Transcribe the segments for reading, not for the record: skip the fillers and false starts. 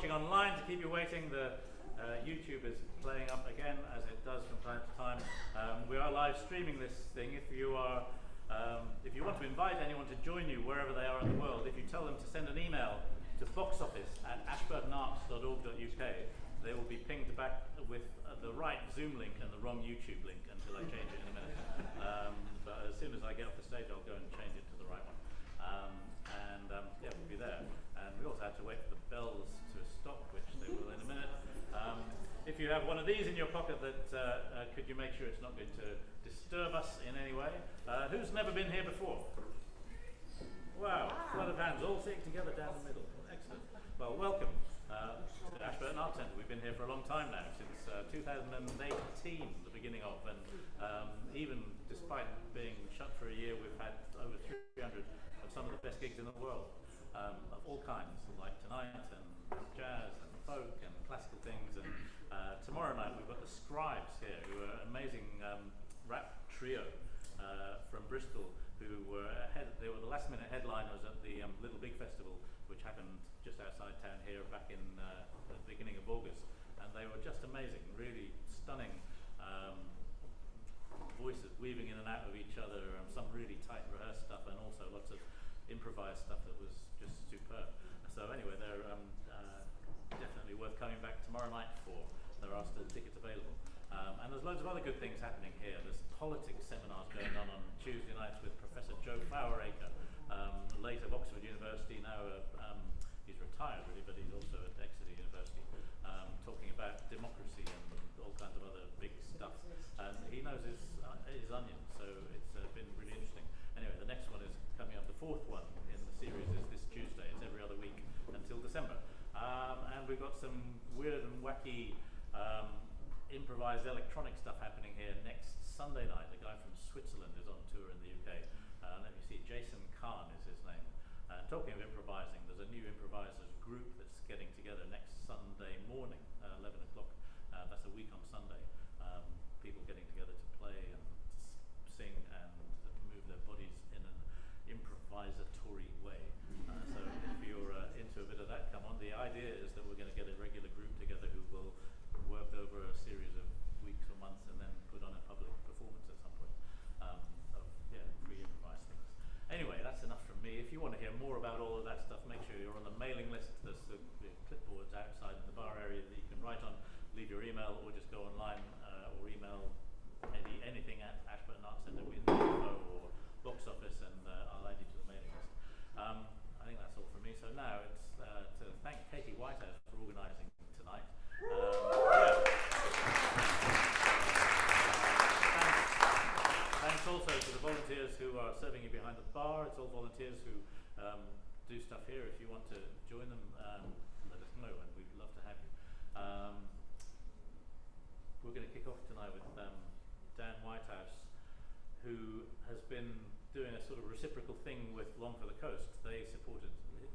watching online, to keep you waiting, the YouTube is playing up again, as it does from time to time. We are live streaming this thing. If you want to invite anyone to join you wherever they are in the world, if you tell them to send an email to boxoffice@ashburtonarts.org.uk, they will be pinged back with the right Zoom link and the wrong YouTube link until I change it in a minute. But as soon as I get off the stage, I'll go and change it to the right one. Yeah, we'll be there. And we also had to wait for the bells to stop, which they will in a minute. If you have one of these in your pocket, could you make sure it's not going to disturb us in any way? Who's never been here before? Wow, flood of hands, all sitting together down the middle. Excellent. Well, welcome to Ashburton Arts Centre. We've been here for a long time now, since 2018, the beginning of, and even despite being shut for a year, we've had over 300 of some of the best gigs in the world, of all kinds, like tonight, and jazz, and folk, and classical things. And tomorrow night we've got the Scribes here, who are an amazing rap trio from Bristol, who were they were the last-minute headliners at the Little Big Festival, which happened just outside town here back in the beginning of August, and they were just amazing, really stunning voices weaving in and out of each other, some really tight rehearsed stuff, and also lots of improvised stuff that was just superb. So anyway, they're definitely worth coming back tomorrow night for. There are still tickets available. And there's loads of other good things happening here. There's politics seminars going on Tuesday nights with Professor Joe Floweracre, late of Oxford University, now he's retired really, but he's also at Exeter University, talking about democracy and all kinds of other big stuff. And he knows his onions, so it's been really interesting. Anyway, the next one is coming up, the fourth one in the series is this Tuesday. It's every other week until December. And we've got some weird and wacky improvised electronic stuff happening here next Sunday night. The guy from Switzerland is on tour in the UK. Let me see, Jason Kahn is his name. Talking of improvising, there's a new improvisers group that's getting together next Sunday morning, 11 o'clock. That's a week on Sunday. People getting together to play and sing and move their bodies in an improvisatory way. So if you're into a bit of that, come on. The idea is that we're going to get a regular group together who will work over a series of weeks or months and then put on a public performance at some point of free improvised things. Anyway, that's enough from me. If you want to hear more about all of that stuff, make sure you're on the mailing list. There's the clipboards outside in the bar area that you can write on, leave your email, or just go online or email anything at Ashburton Arts Centre with info or box office, and I'll add you to the mailing list. I think that's all from me. So now it's to thank Katie Whitehouse for organising tonight. Thanks also to the volunteers who are serving you behind the bar. It's all volunteers who do stuff here. If you want to join them, let us know, and we'd love to have you. We're going to kick off tonight with Dan Whitehouse, who has been doing a sort of reciprocal thing with Long for the Coast. They supported,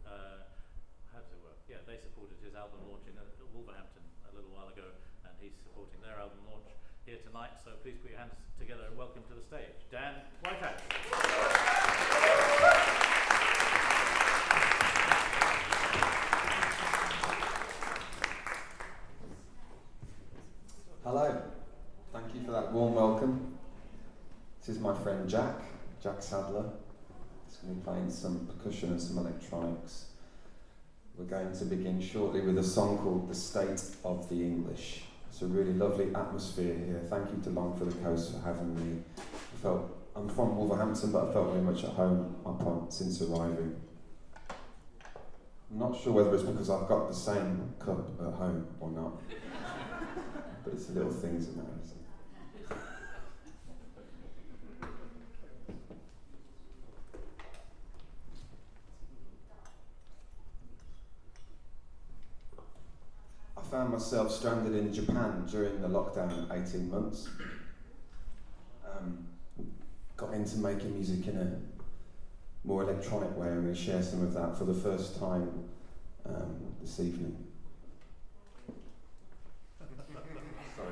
how does it work? Yeah, they supported his album launch in Wolverhampton a little while ago, and he's supporting their album launch here tonight. So please put your hands together and welcome to the stage, Dan Whitehouse. Hello, thank you for that warm welcome. This is my friend Jack Sadler. He's going to be playing some percussion and some electronics. We're going to begin shortly with a song called The State of the English. It's a really lovely atmosphere here. Thank you to Long for the Coast for having me. I'm from Wolverhampton, but I felt very much at home since arriving. I'm not sure whether it's because I've got the same cup at home or not. But it's the little things that matter. I found myself stranded in Japan during the lockdown 18 months. Got into making music in a more electronic way. I'm going to share some of that for the first time this evening. Sorry,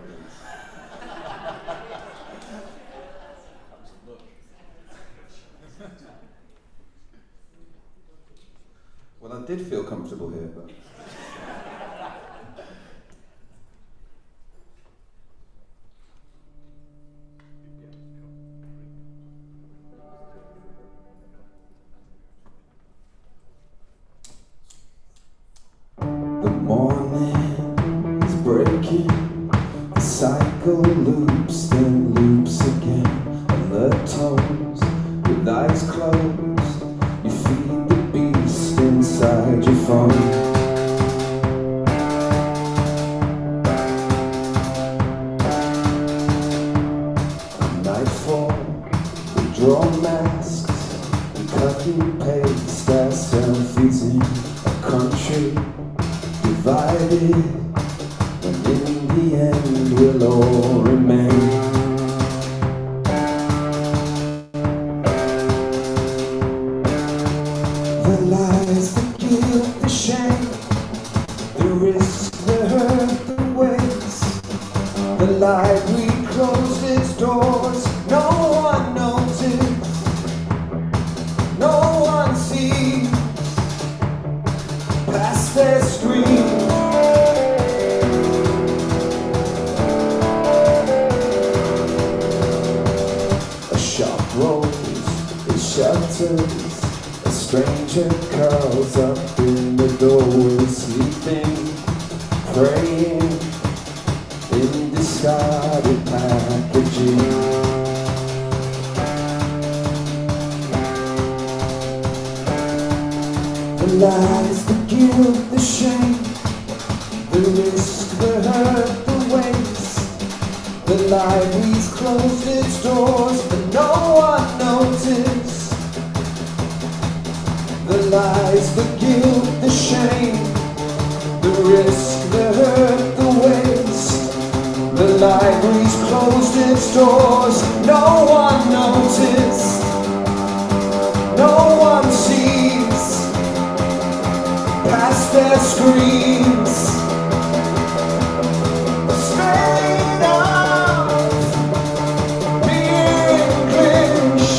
well, I did feel comfortable here, but The morning is breaking, the cycle loops, then loops again. On the toes, with eyes closed, you feed the beast inside your phone. Draw masks and cut and paste our selfies in a country divided, when in the end we'll all remain. The lies, the guilt, the shame, the risk, the hurt, the waste. The library closed its doors, no one noticed, no one sees past their screen. A shop rolls its shutters, a stranger curls up in the doorway, sleeping, praying in discarded packaging. The lies, the guilt, the shame, the risk, the hurt, the waste. The library's closed its doors, but no one noticed. The lies, the guilt, the shame, the risk, the hurt, the waste. The library's closed its doors, no one noticed, no one sees past their screens. Straight up, being English.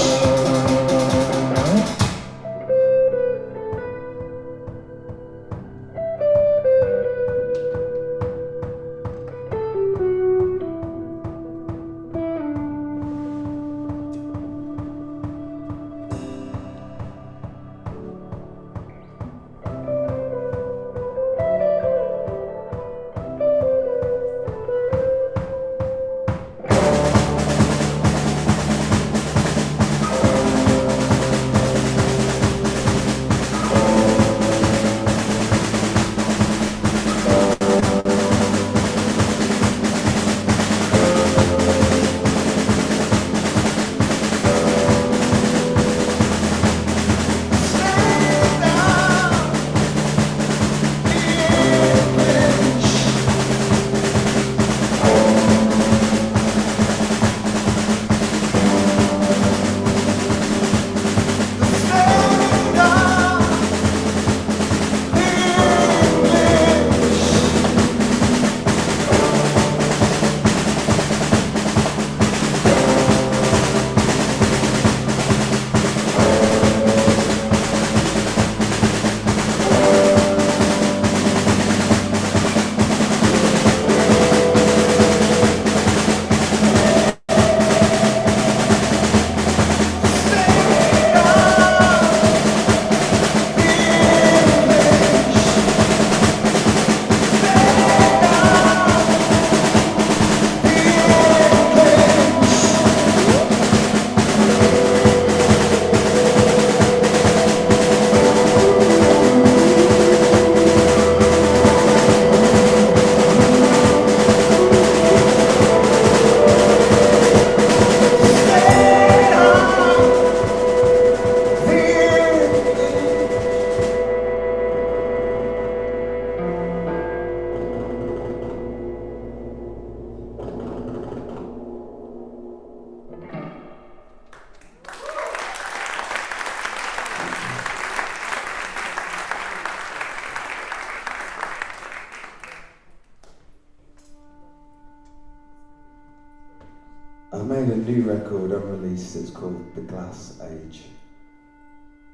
I made a new record unreleased, it's called The Glass Age.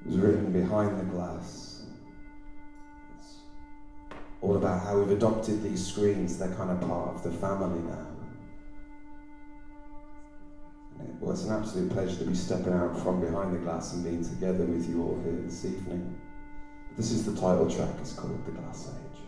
It was written behind the glass. It's all about how we've adopted these screens, they're kind of part of the family now. Well, it's an absolute pleasure to be stepping out from behind the glass and being together with you all here this evening. This is the title track, it's called The Glass Age.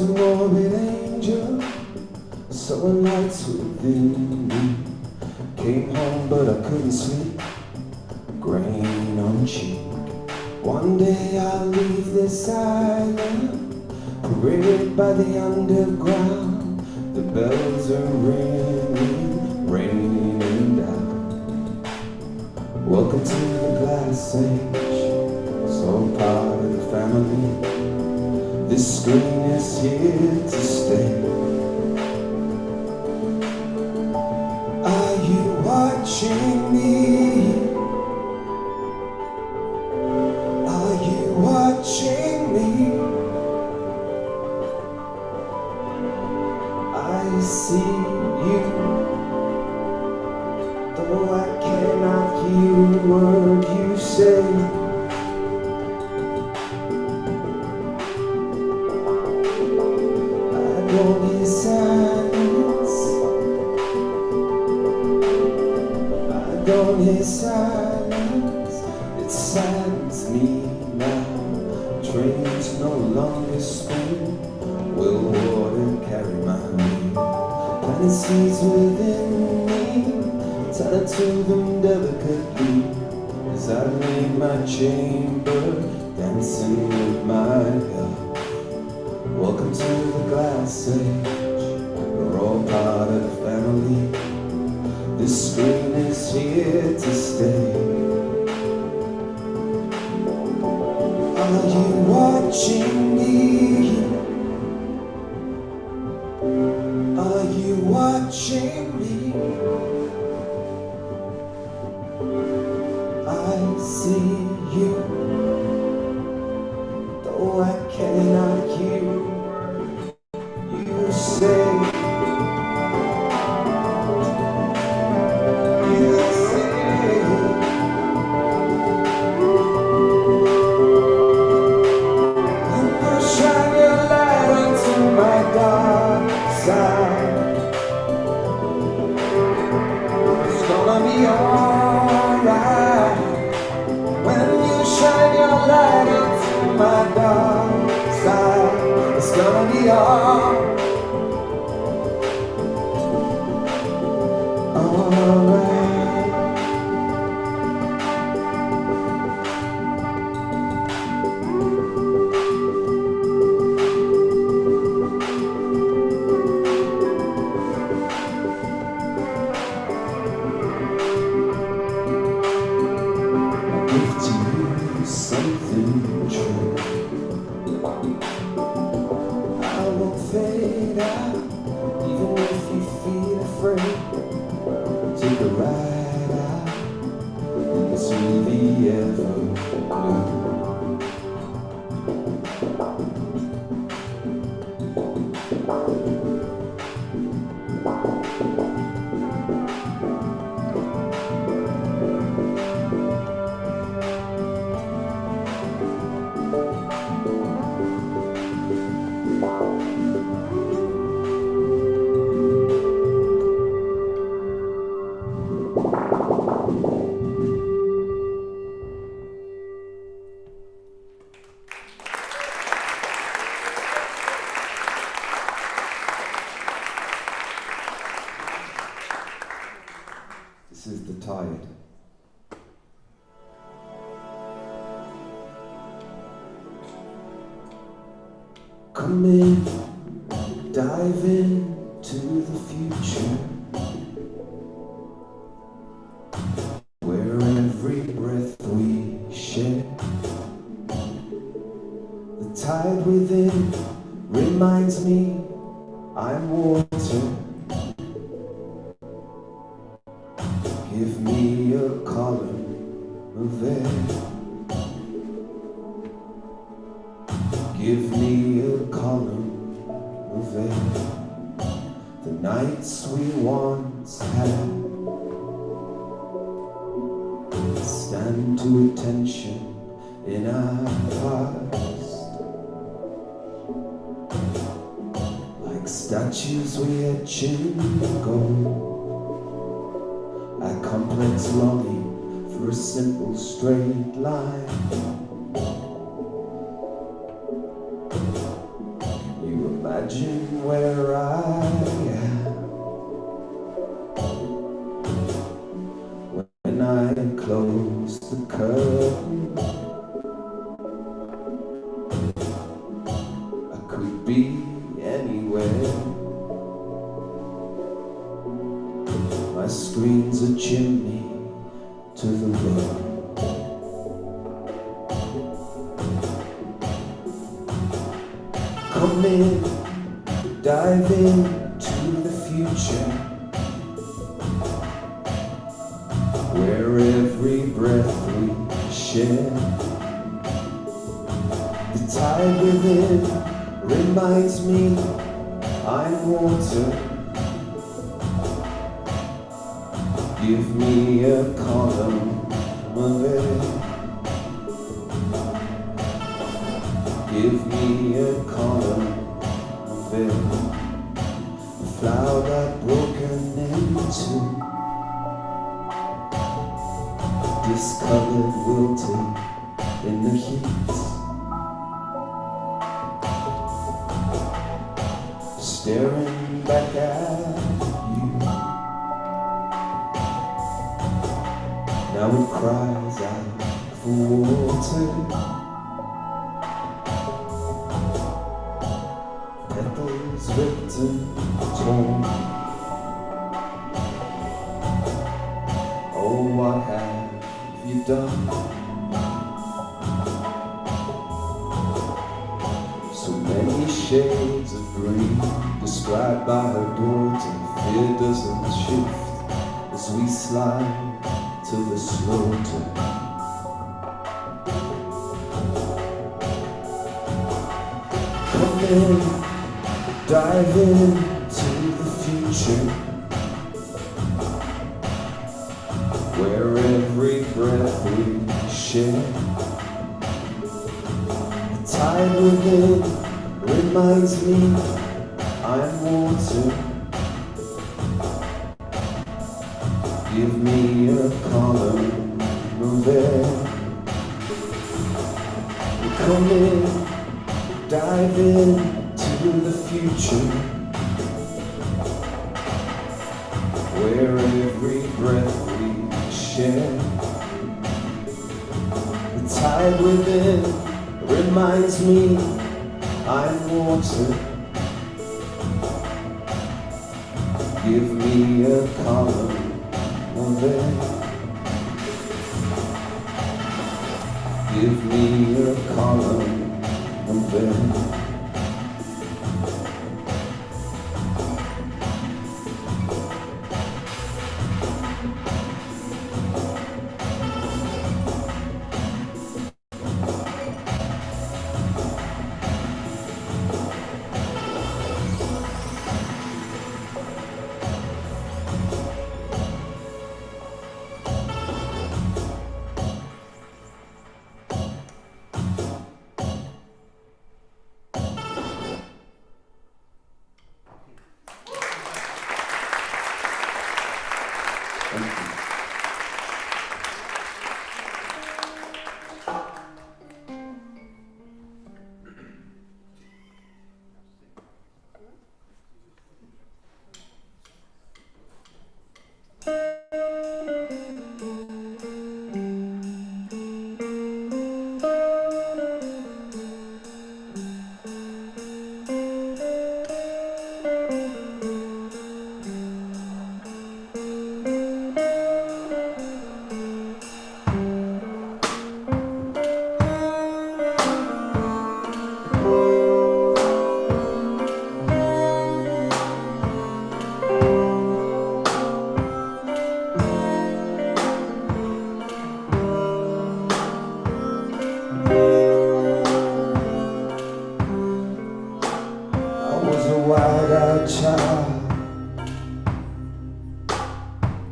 was a morbid angel, sowing lights within me. Came home but I couldn't sleep, grain on cheek. One day I'll leave this island, paraded by the underground. The bells are ringing, raining down. Welcome to the glass age, so part of the family. This screen is here to stay. Are you watching me? Are you watching me? I see you, though I cannot hear a word you say. I don't hear silence, I don't hear silence. It saddens me now. Trains no longer spin, will water carry my way? Planting seeds within me, tend to them delicately as I leave my chamber, dancing with my God. Welcome to the glass age, we're all part of the family. This screen is here to stay. Are you watching me? Are you watching me? I see you, though I cannot hear you say. It's gonna be alright. I'll give to you something true. I won't fade out, even if you feel afraid. Take a ride out into the everblue. This is the tide. Come in, dive into the future, where every breath we share. The tide within reminds me I'm water. Give me a column of air. Give me a column of air. The nights we once had stand to attention in our past, like statues we etch in gold. A complex longing for a simple straight line. You where I am when I close the curtain. I could be anywhere. My screen's a chimney to the world. Come in, dive into the future, where every breath we share, the tide within reminds me I'm water. Give me a column of air. Give me a column of air. A flower got broken into, discolored, wilting in the heat, staring back at you. Now it cries out for water. Petals ripped and torn. Oh, what have you done? So many shades of green described by her daughter. Fear doesn't shift as we slide to the slaughter. Come in, dive into the future, where every breath we share, the tide within reminds me I'm water. Give me a column of air. Come in, dive into the future, where every breath we share, the tide within reminds me I'm water. Give me a column of air. Give me a column of air.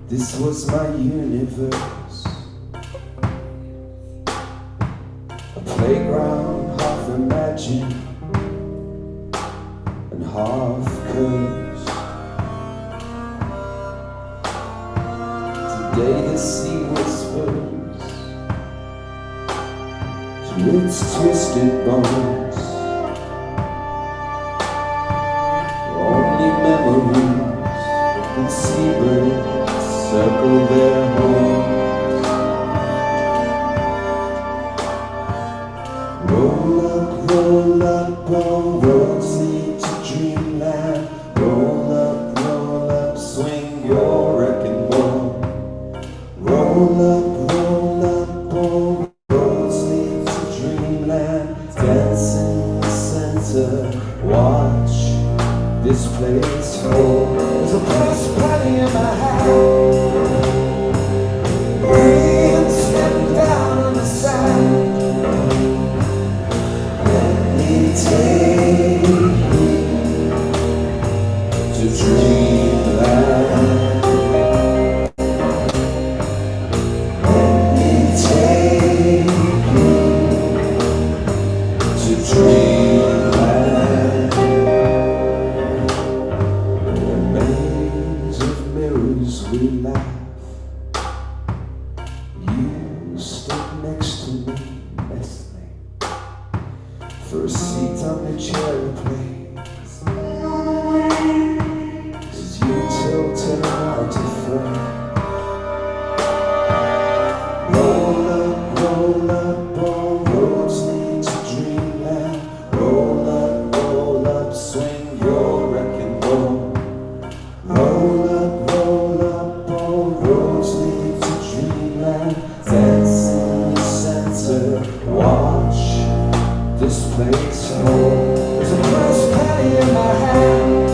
This was my universe, a playground half imagined and half cursed. Today the sea whispers to its twisted bones. Roll up, all roads lead to dreamland. Roll up, swing your wrecking ball. Roll up, all roads lead to dreamland. Dance in the center, watch this place fall. There's a press party in my hand. Rain stepping down on the sand. Take me to dreamland. Let me take you to dreamland. In a maze of mirrors we laugh. You stood next to me, nestling for a seat on the cherry place. 'Cause you tilted around to frame. Roll up, all roads lead to dreamland. Roll up, swing your wrecking ball. Roll up, all roads lead to dreamland. Dance in the center, watch this place hold. There's a press penny in my hand.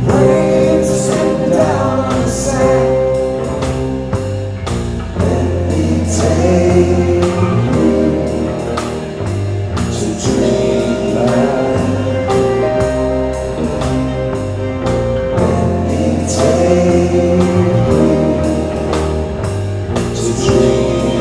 Rain sitting down on the sand. Let me take you to dreamland. Let me take you to dreamland.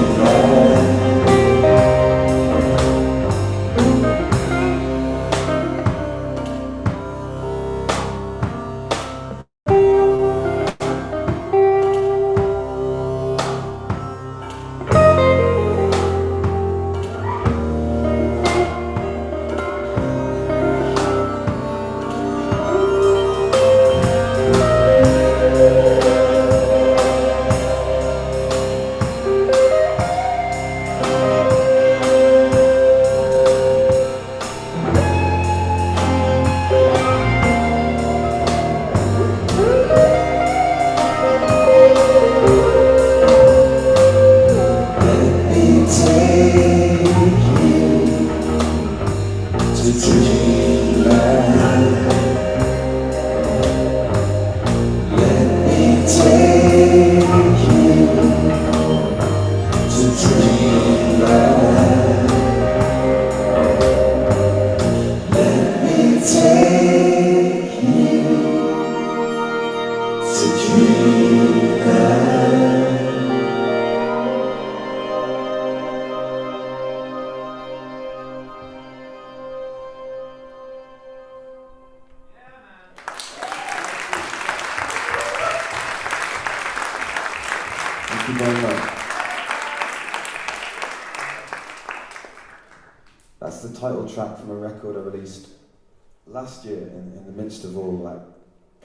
Thank you very much. That's the title track from a record I released last year in the midst of all that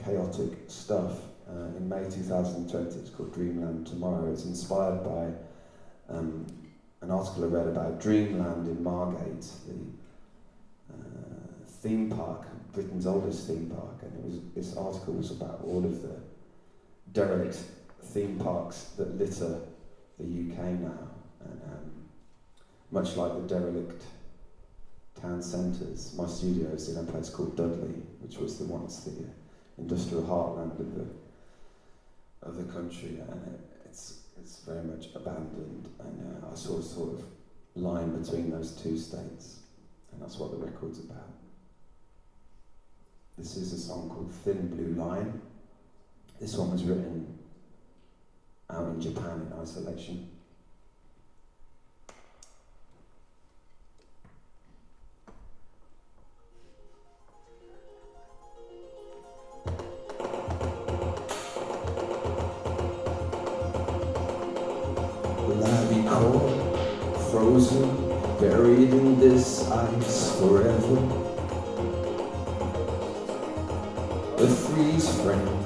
chaotic stuff in May 2020. It's called Dreamland Tomorrow. It's inspired by an article I read about Dreamland in Margate, the theme park, Britain's oldest theme park, and this article was about all of the derelict theme parks that litter the UK now, and much like the derelict town centres, my studio is in a place called Dudley, which was once the industrial heartland of the country, and it's very much abandoned, and I sort of line between those two states, and that's what the record's about. This is a song called Thin Blue Line. This one was written out in Japan in isolation. Will I be cold, frozen, buried in this ice forever? A freeze frame,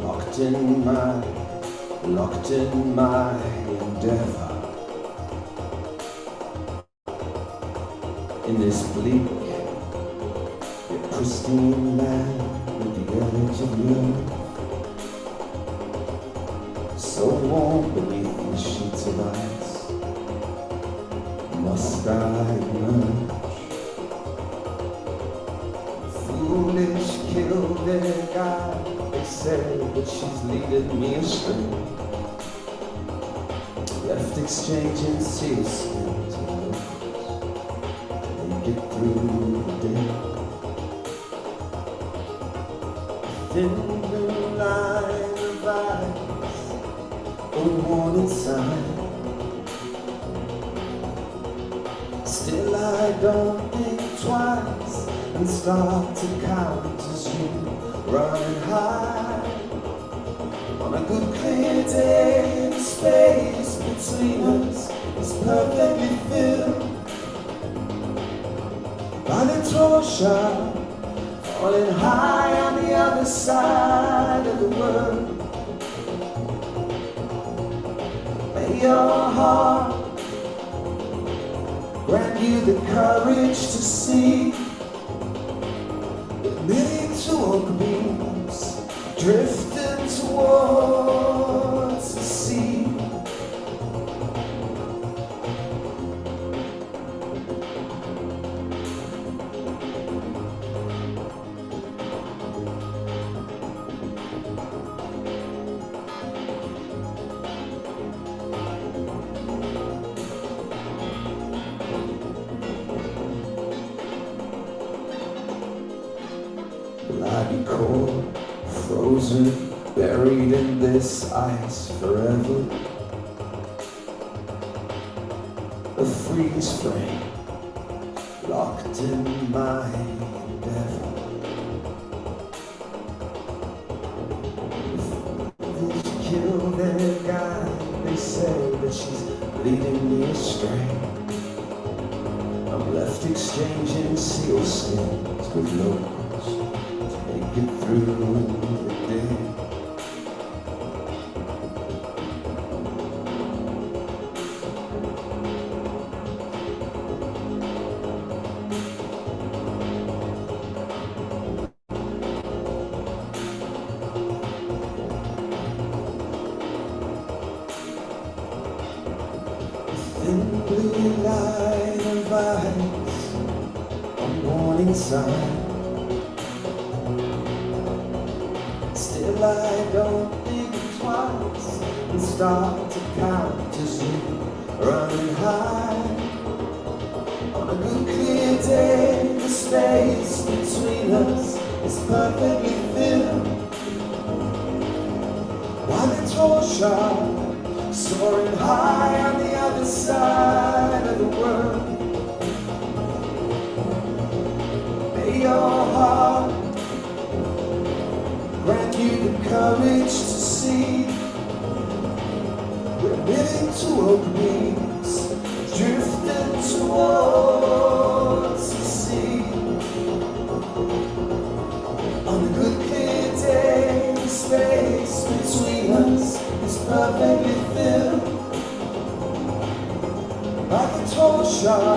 locked in my endeavor. in this bleak yet pristine land with the edge of love, so warm beneath the sheets of ice. Must I emerge? Foolish killed their guide. They say that she's leading me astray. Left exchanging sealskin to locals till they get through the day. Thin blue line of ice, a warning sign. Still I don't think twice and start to count as you run high. On a good clear day, the space between us is perfectly filled by the torture falling high on the other side of the world. May your heart grant you the courage to see with million oak beams drifting towards the sea. Will I be cold, frozen, buried in this ice forever? A freeze frame, locked in my endeavor. If they kill their guy, they say that she's leading me astray. I'm left exchanging sealskins with locals to make it through the day. Thin blue line of ice, a warning sign. Still I don't think twice and start to count as you running high. On a good clear day, the space between us is perfectly filled by the torture soaring high on the other side of the world. May your heart grant you the courage to see we're living to oak beams drifting towards the sea. On a good clear day, the space between us is perfectly filled by the torture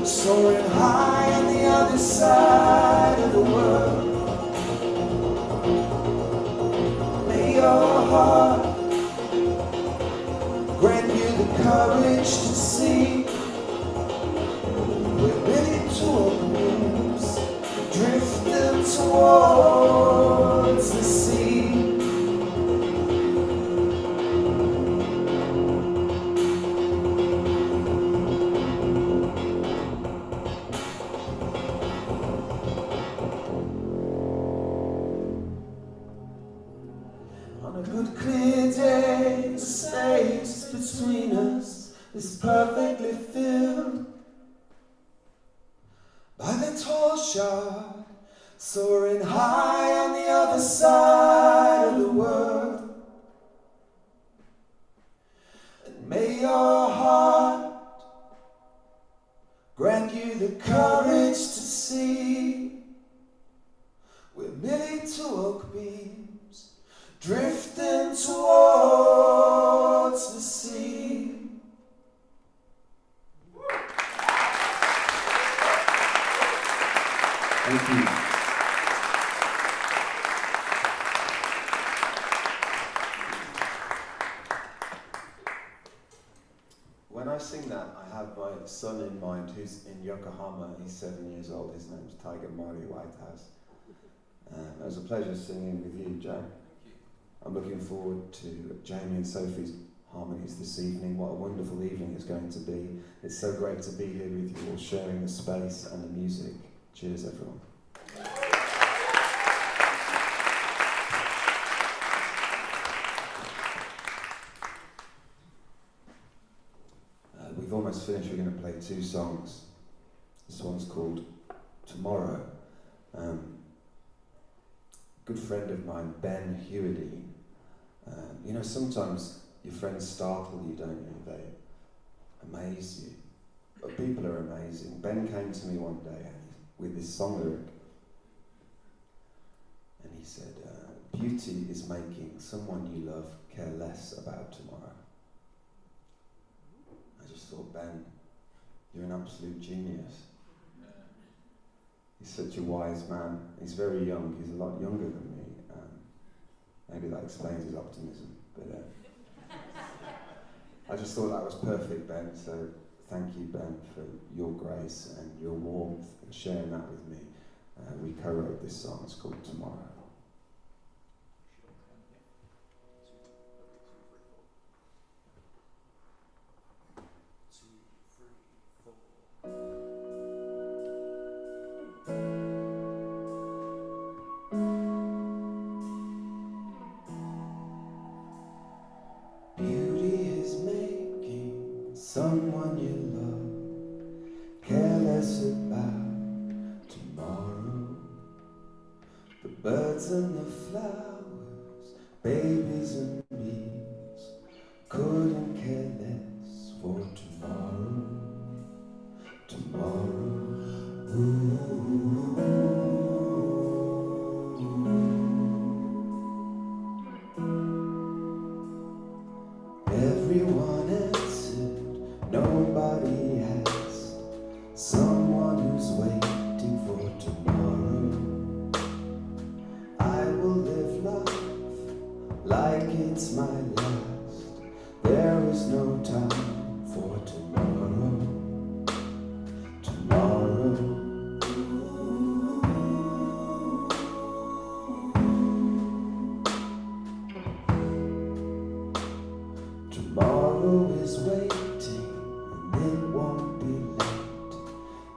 soaring high on the other side of the world. May your heart grant you the courage to see we're ready to oak beams drifting towards the sea. On a good clear day, the space between us is perfectly filled by the torture soaring high on the other side of the world. And may your heart grant you the courage to see we're merely two oak beams drifting towards the sea. Thank you. When I sing that, I have my son in mind who's in Yokohama. He's 7 years old. His name's Tiger Mari Whitehouse. It was a pleasure singing with you, Jack. I'm looking forward to Jamie and Sophie's harmonies this evening. What a wonderful evening it's going to be. It's so great to be here with you all, sharing the space and the music. Cheers, everyone. We've almost finished. We're going to play 2 songs. This one's called Tomorrow. Good friend of mine, Ben Hewedy. You know, sometimes your friends startle you, don't you? They amaze you. But people are amazing. Ben came to me one day with this song lyric. And he said, beauty is making someone you love care less about tomorrow. I just thought, Ben, you're an absolute genius. He's such a wise man. He's very young. He's a lot younger than me. Maybe that explains his optimism. But I just thought that was perfect, Ben. So thank you, Ben, for your grace and your warmth and sharing that with me. We co-wrote this song. It's called Tomorrow. Someone you love, careless about tomorrow. The birds and the flowers, babies and bees, couldn't care less for tomorrow. Tomorrow. Everyone answered, nobody asked. Someone who's waiting for tomorrow. I will live life like it's my last. There is no time for tomorrow. Tomorrow. Tomorrow is waiting and it won't be late.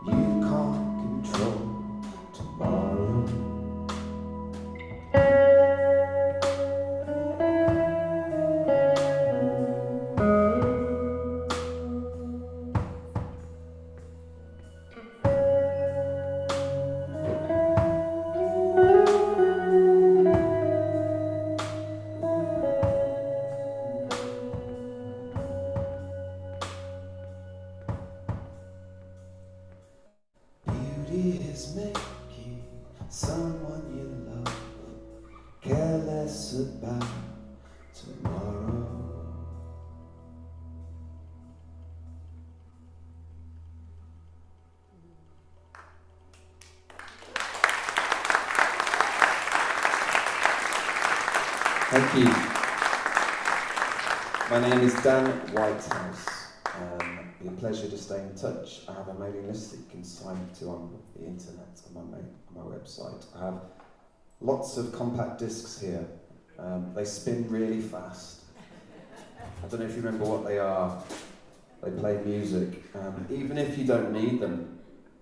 You can't control tomorrow. Beauty is making someone you love care less about tomorrow. Thank you. My name is Dan Whitehouse. It'd be a pleasure to stay in touch. I have a mailing list that you can sign up to on the internet on my website. I have lots of compact discs here. They spin really fast. I don't know if you remember what they are. They play music. Even if you don't need them,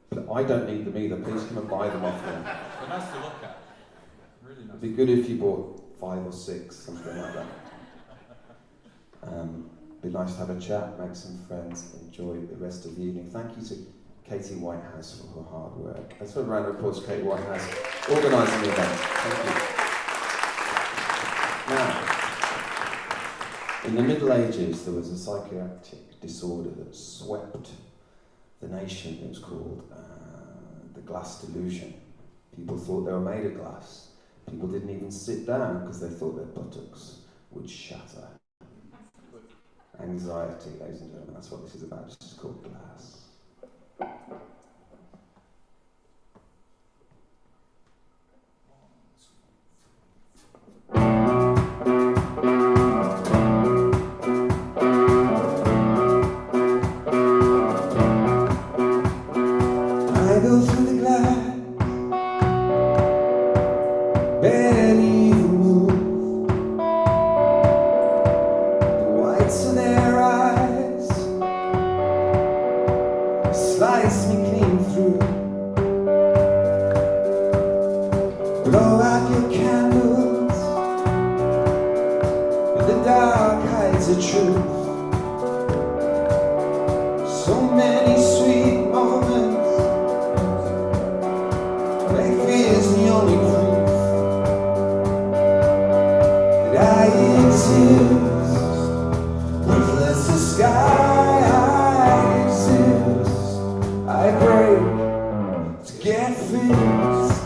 but I don't need them either, please come and buy them off me. They're nice to look at. Really nice. It'd be good if you bought 5 or 6, something like that. Be nice to have a chat, make some friends, enjoy the rest of the evening. Thank you to Katie Whitehouse for her hard work. Let's put a round of applause to Katie Whitehouse, organising the event. Thank you. Now, in the Middle Ages, there was a psychiatric disorder that swept the nation. It was called the glass delusion. People thought they were made of glass. People didn't even sit down because they thought their buttocks would shatter. Anxiety, ladies and gentlemen, that's what this is about. This is called Glass. many sweet moments. Maybe it's the only proof that I exist. Ruthless the sky, I exist. I break to get fixed.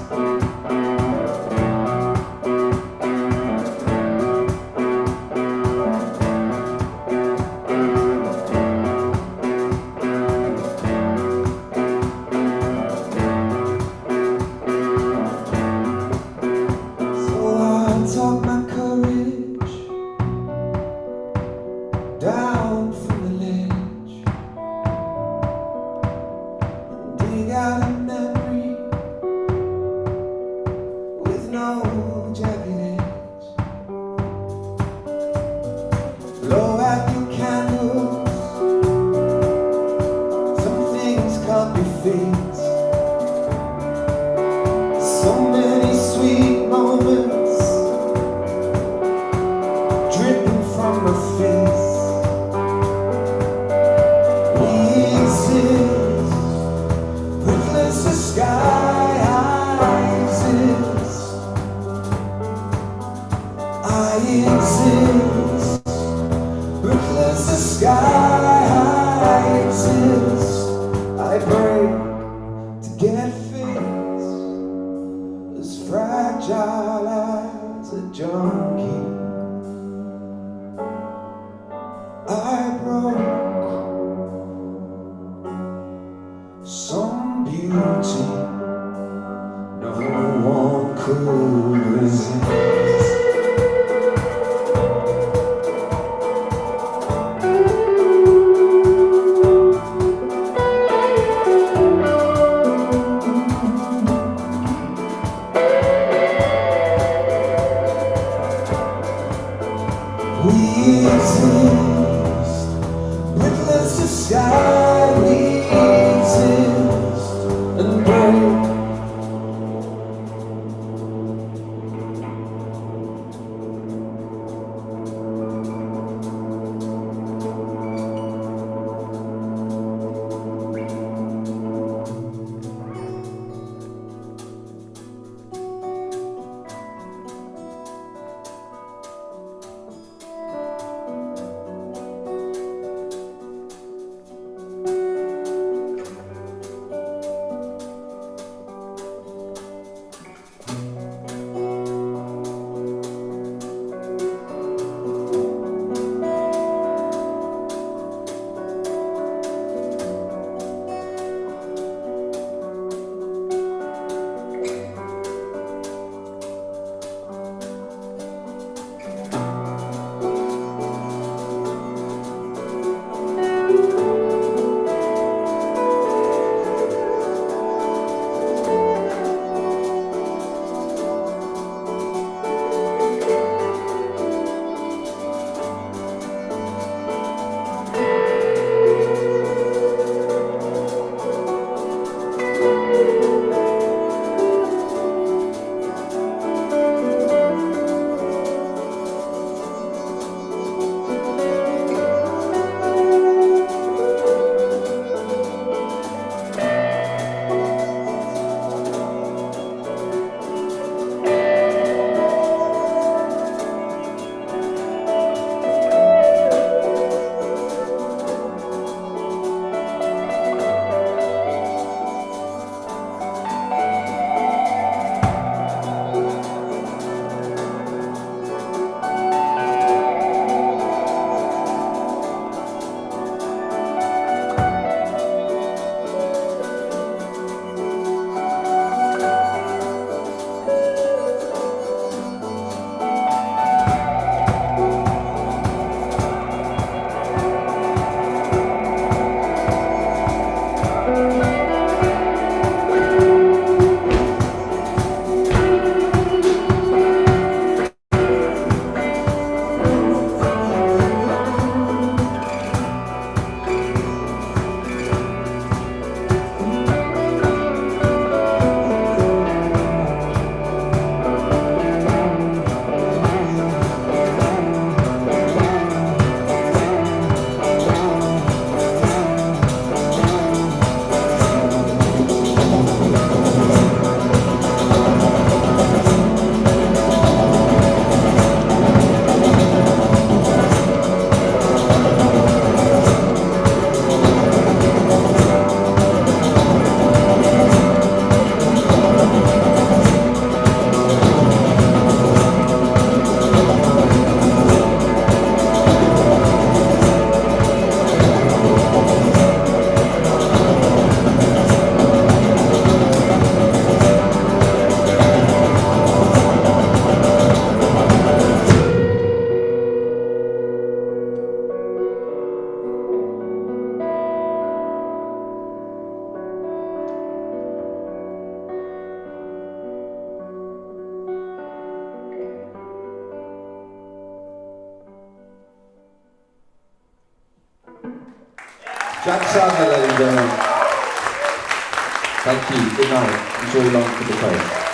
Talk my courage down from the ledge and dig out a memory with no jagged edge. Blow out your candles, some things can't be fixed. So many sweet moments dripping from my face. We exist, ruthless the sky, I exist. I exist, ruthless the sky, I exist. I break to get fixed, as fragile as a junkie. I broke some beauty no one could resist. We exist, ruthless the sky, we exist and break. Jack Sadler, ladies and gentlemen. Thank you. Good night. Enjoy long for the coast.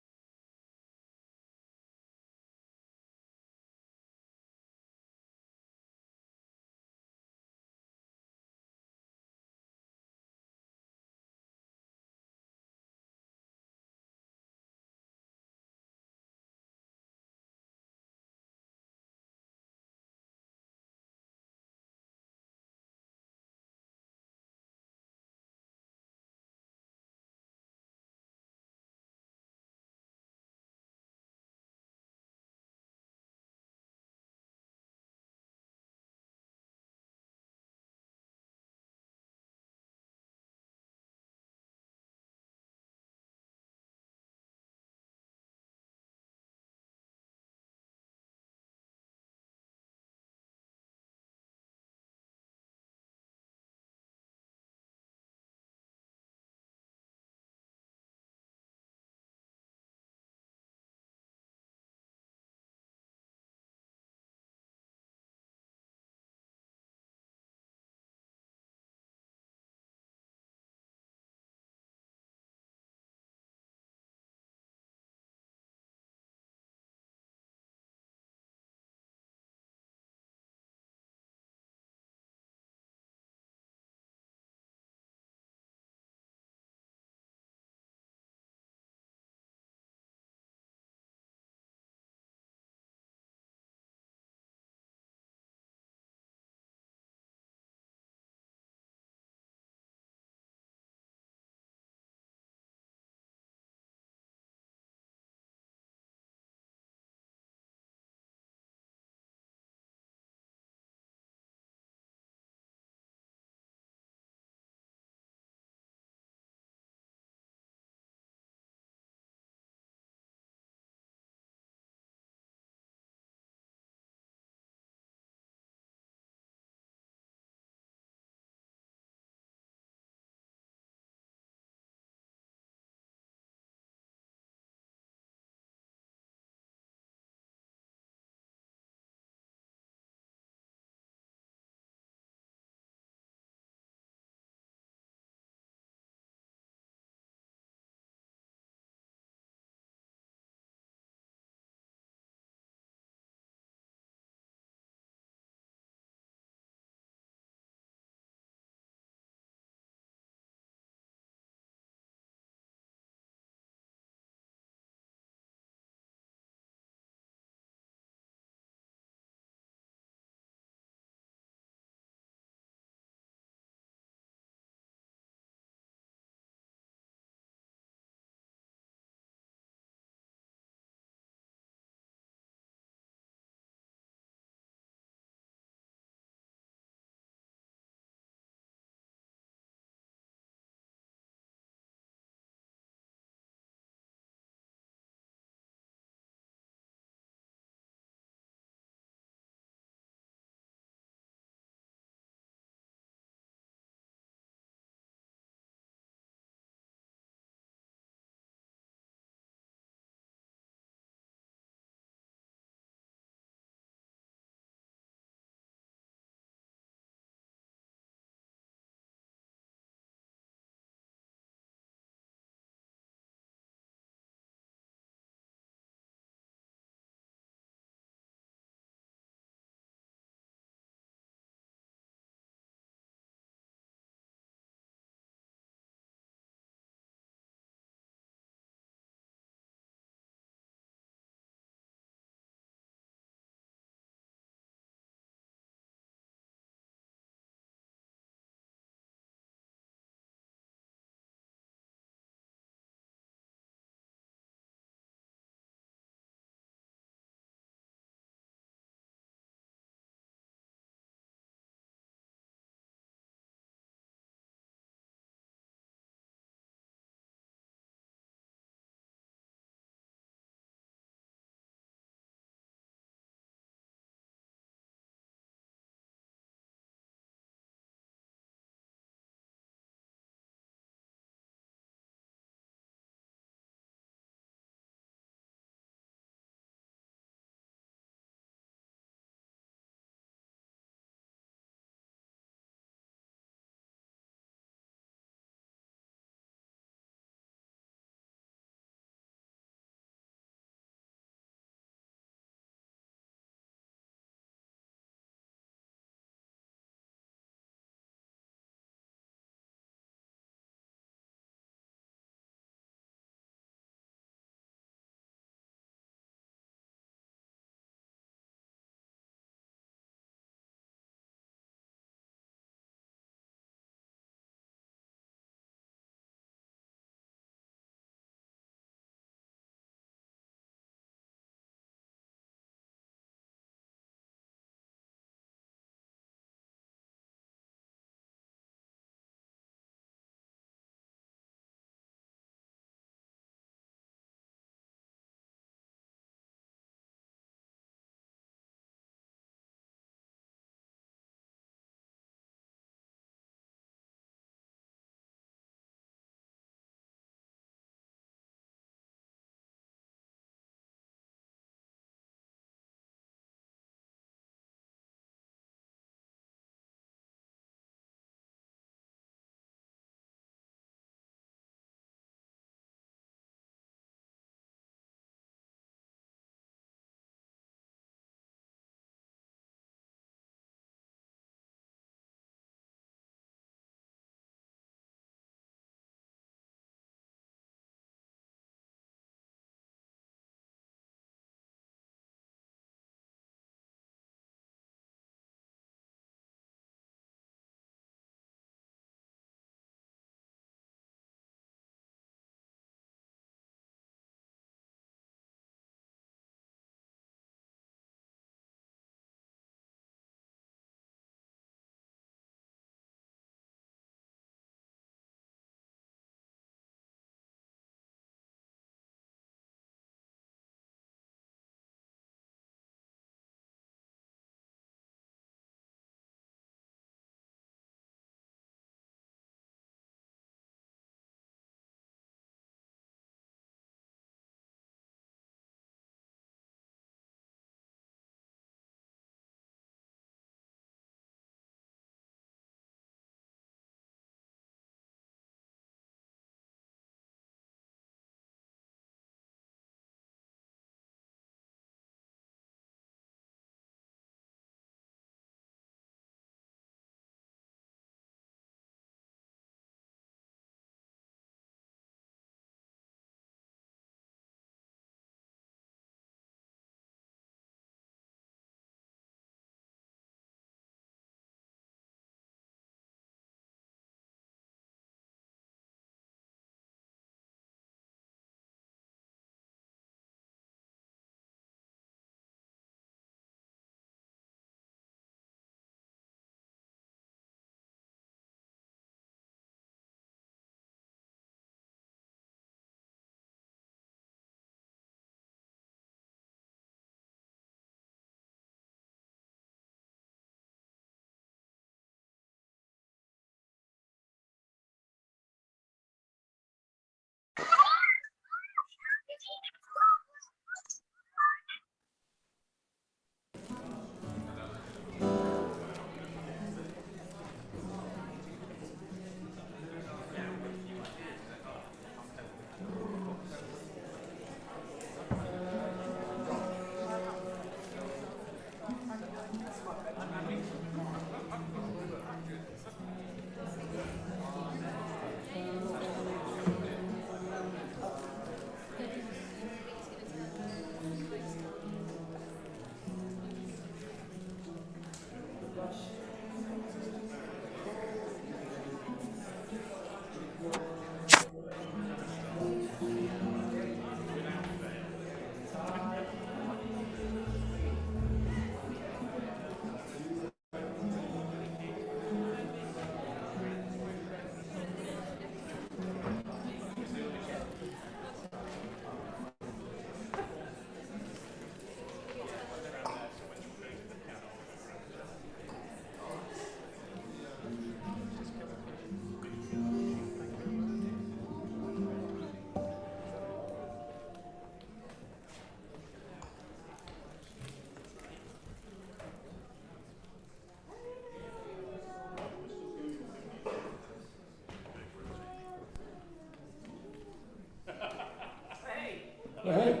Hey.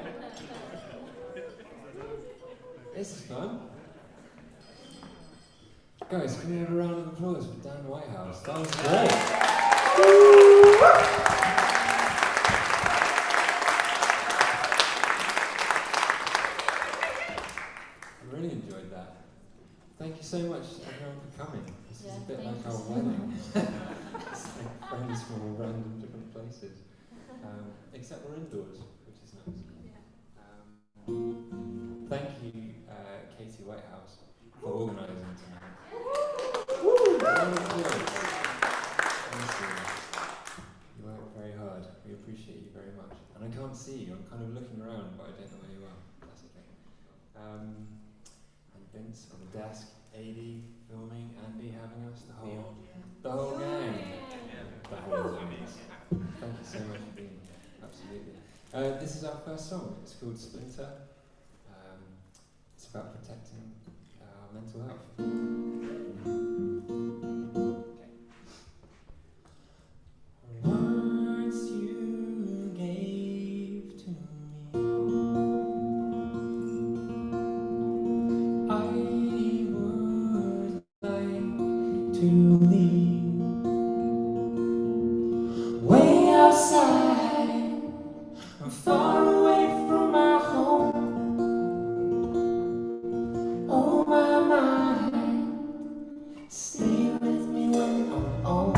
This is fun. Guys, can we have a round of applause for Dan Whitehouse? That was great. I really enjoyed that. Thank you so much everyone for coming. This is a bit like our wedding. It's like friends from all random different places. Except we're indoors, which is nice. Thank you, Katie Whitehouse, for organising tonight. You work very hard. We appreciate you very much. And I can't see you. I'm kind of looking around, but I don't know where you are. That's okay. And Vince on the desk, AD filming, Andy having us, the whole gang. The whole gang. Thank you so much for being here. Absolutely. This is our first song. It's called Splinter. It's about protecting our mental health. Words you gave to me, I would like to leave way outside, I'm far away from my home. Oh my mind, stay with me when I'm old.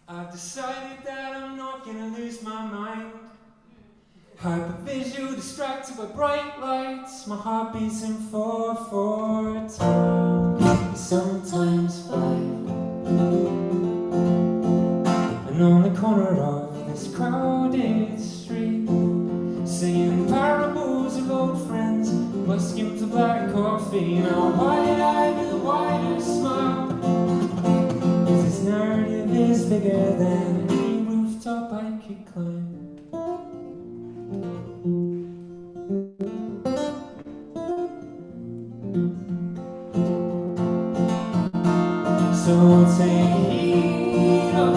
I've decided that I'm not gonna lose my mind. Hypervisual, distracted by bright lights. My heart beats in 4/4 time, sometimes 5. And on the corner of this crowded street, saying parables of old friends, busking for black coffee. Now wide-eyed with a wider smile, this narrative is bigger than any rooftop I could climb. So take heed of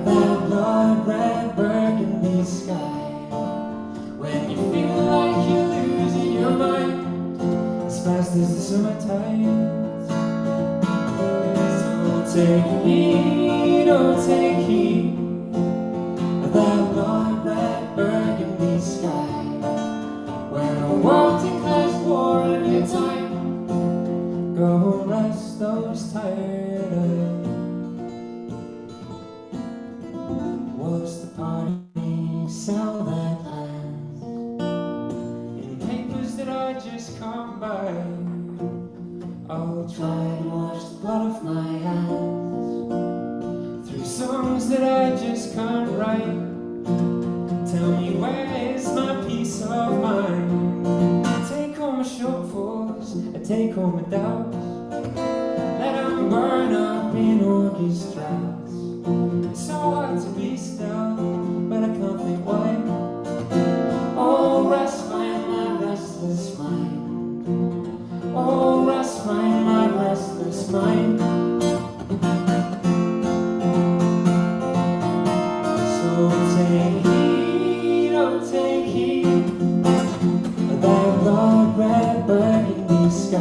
that blood red burgundy sky. heed, oh take heed of that blood red burgundy sky. When a world declares war on your time, go rest those tired eyes. Was the party sell that lands in papers that I just can't buy? I'll try and wash the blood off my hands through songs that I just can't write. Tell me, where is my peace of mind? I take all my shortfalls, I take all my doubts, let them burn up in orchestras. It's so hard to be still, but I can't think why. Oh, rest, find my restless mind. Oh, rest, find my restless mind. So take heed, oh take heed of that blood red burgundy sky.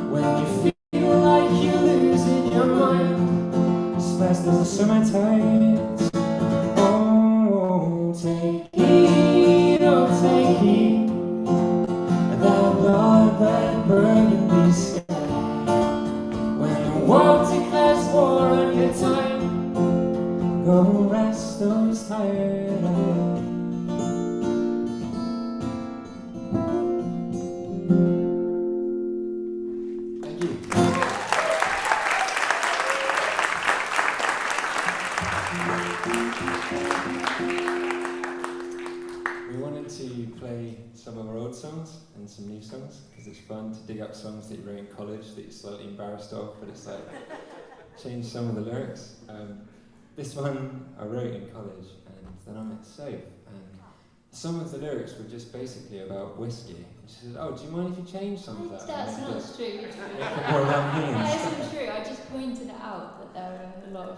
When you feel like you're losing your mind as fast as the summer tides. Oh, take heed, oh take heed of that blood red burgundy sky. When the world declares war on your time, go rest those tired eyes. Thank you. We wanted to play some of our old songs and some new songs because it's fun to dig up songs that you wrote in college that you're slightly embarrassed of, but it's like change some of the lyrics. This one I wrote in college and then I met Soph, and some of the lyrics were just basically about whiskey. And she said, oh, do you mind if you change some of that? That's and not make it true. more around me and That stuff? isn't true. I just pointed it out that there are a lot of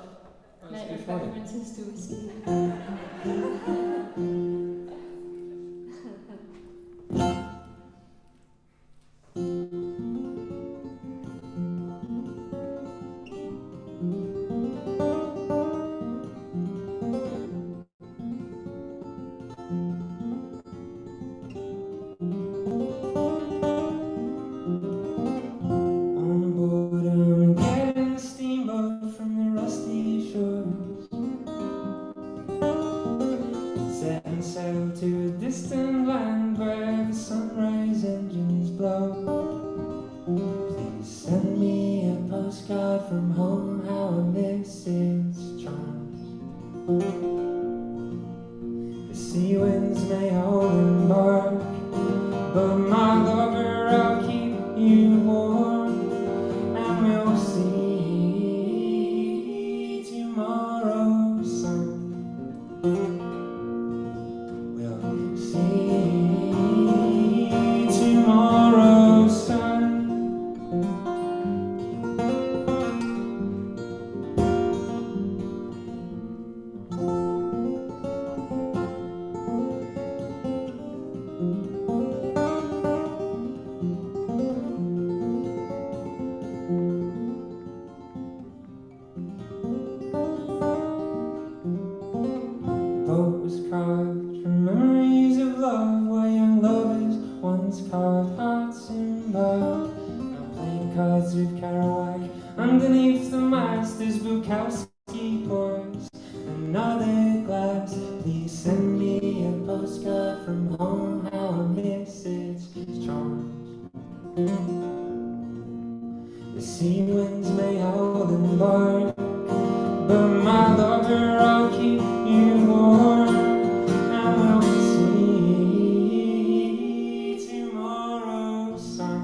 Oh, it's negative good fun. references to whiskey. On board I'm getting a steamboat from the rusty shores, setting sail to a distant land where the sunrise engines blow. Please send me a postcard from home, how I miss its charms. The sea winds may howl and bark, but my lover, I'll keep you warm, and we'll see tomorrow's sun. We'll see tomorrow's sun. Boat was carved from memories of love, where young lovers once carved hearts in bark. Now playing cards with Kerouac underneath the mast as Bukowski pours another glass. Please send me a postcard from home, how I miss its charms. The sea winds may howl and bark, but my lover, I'll keep you warm, and we'll see tomorrow's sun.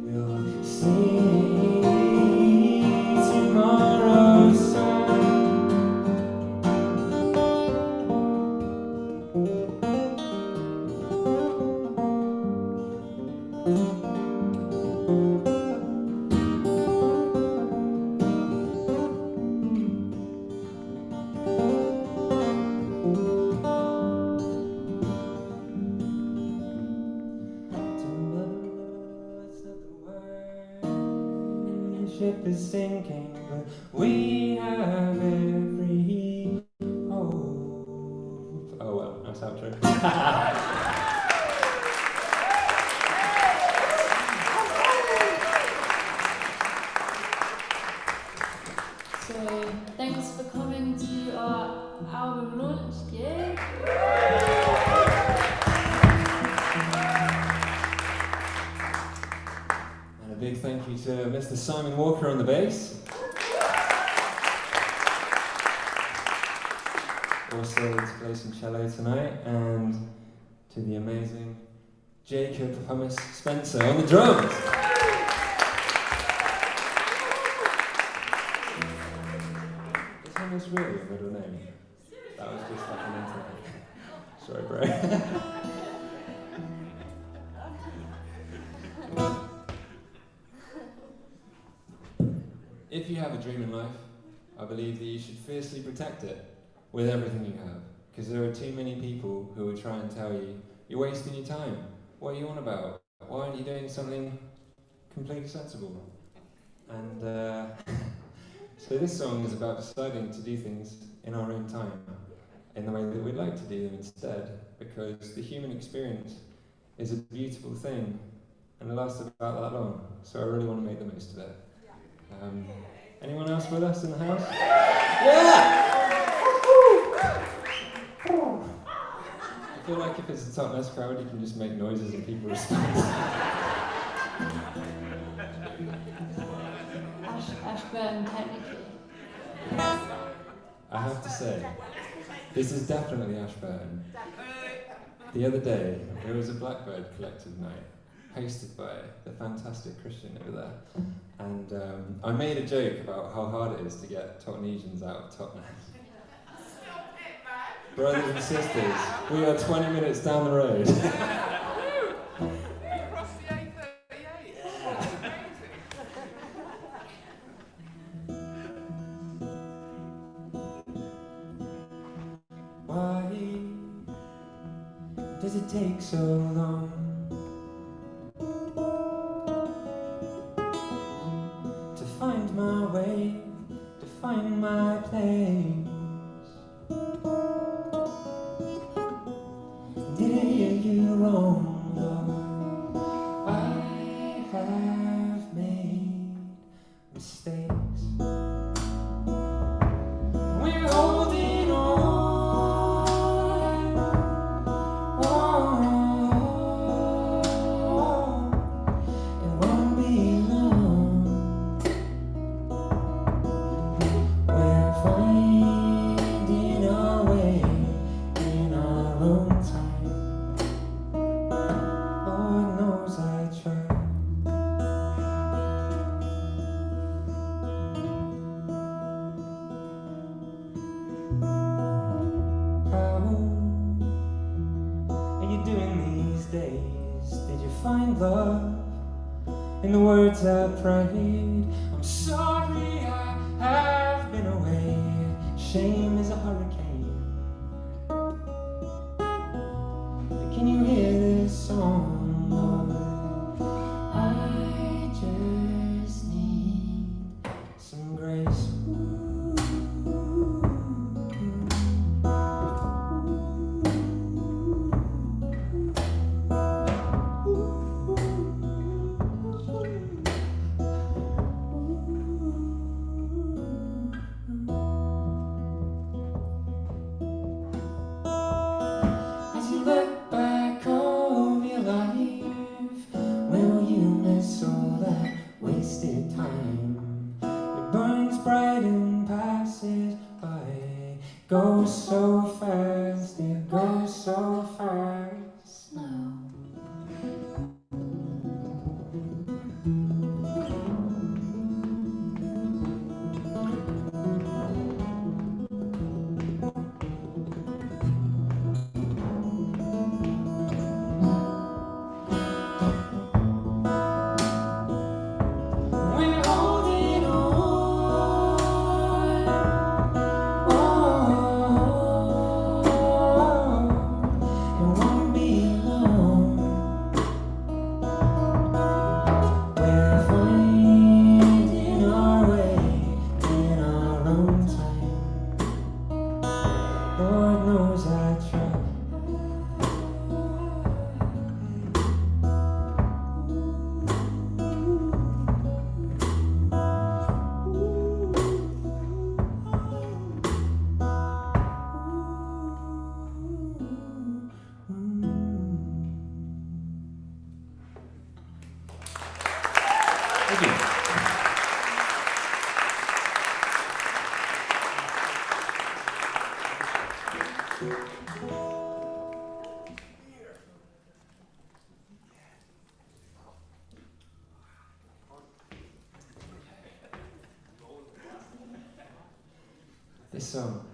We'll see tomorrow's sun. ship is sinking, but we have every hope. Oh well, that's outro. So, thanks for coming to our album launch, yeah? And a big thank you to Mr. Simon Walker on the bass. Also to play some cello tonight, and to the amazing Jacob Hummus Spencer on the drums. Is Hummus really a middle name? That was just like an internet. Sorry, bro. If you have a dream in life, I believe that you should fiercely protect it with everything you have. Because there are too many people who will try and tell you, you're wasting your time. What are you on about? Why aren't you doing something completely sensible? And so this song is about deciding to do things in our own time, in the way that we'd like to do them instead, because the human experience is a beautiful thing, and it lasts about that long, so I really want to make the most of it. Anyone else with us in the house? Yeah! I feel like if it's a Totnes crowd, you can just make noises and people respond. Ashburn, technically. I have to say, this is definitely Ashburn. The other day, there was a Blackbird Collective night, hosted by the fantastic Christian over there. And I made a joke about how hard it is to get Totnesians out of Totnes. Brothers and sisters, we are 20 minutes down the road. Why does it take so long to find my way, to find my place? Did I hear you wrong, Lord? I have made mistakes. We're holding on. It won't be long. We're finding our way in our own time. Lord knows I tried. How are you doing these days? Did you find love in the words I prayed? I'm sorry I have been away. Shame is a hurricane. Can you hear this song, Lord? I just need some grace. As you look back over your life, will you miss all that wasted time? It burns bright and passes by. Goes so fast, it goes so fast now. We're holding on. This song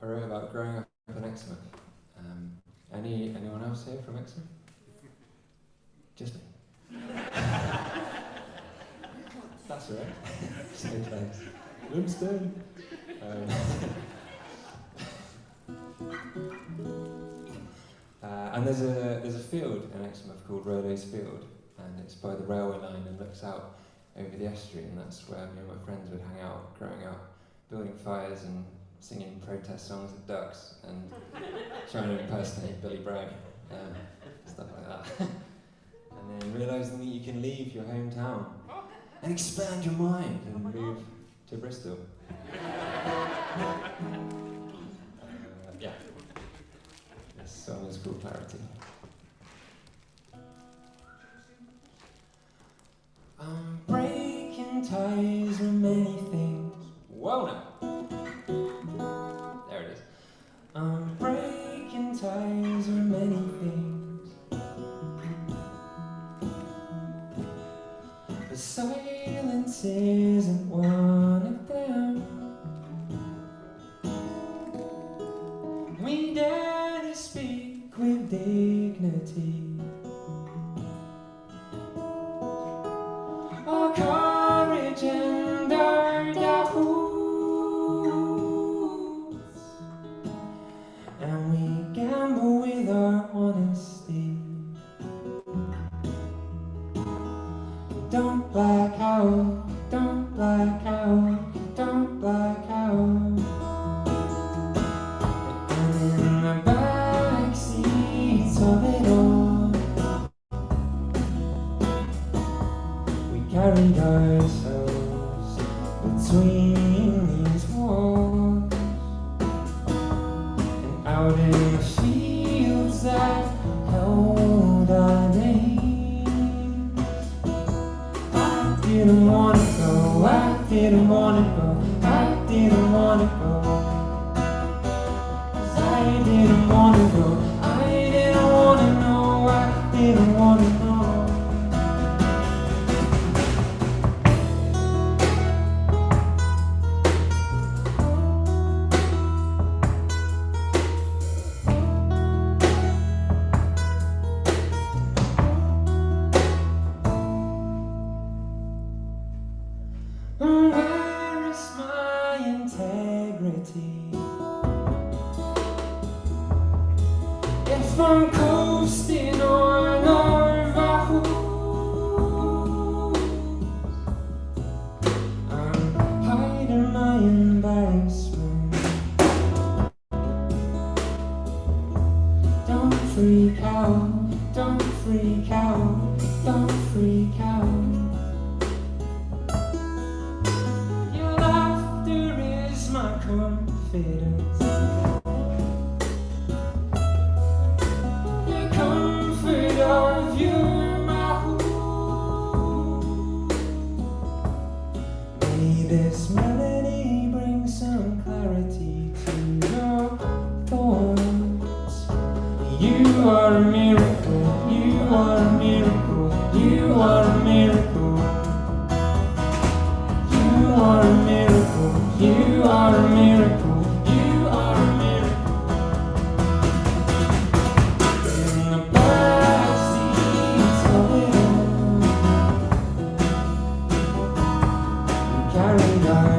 I wrote about growing up in Exmouth. Anyone else here from Exmouth? Just me. That's all right. So close. Lumsden. And there's a field in Exmouth called Rollo's Field, and it's by the railway line and looks out over the estuary, and that's where me and my friends would hang out growing up, building fires and singing protest songs at ducks and trying to impersonate Billy Bragg, stuff like that. And then realising that you can leave your hometown and expand your mind and move to Bristol. Yeah. This song is called Clarity. I'm breaking ties with many things. Whoa now. There it is. I'm breaking ties with many things. But silence isn't one of them. We dare to speak with dignity. Our courage and our doubts, and we gamble with our honesty. Don't black out, don't black out, don't black out. And in the back seats of it all, we carried ourselves between these walls, and out in the fields that held our names. I didn't wanna go, I didn't wanna go, I didn't wanna go. 'Cause I didn't wanna go, I didn't wanna know, I didn't wanna know. Where is my integrity? If I'm coasting on our vows, I'm hiding my embarrassment. Don't freak out, don't freak out, don't freak out. My confidence, the comfort of your mouth. May this melody bring some clarity to your thoughts. You are a miracle, you are a miracle, you are a miracle. You are a miracle. You are a miracle, you are a miracle. In the backseats of it all, we carried our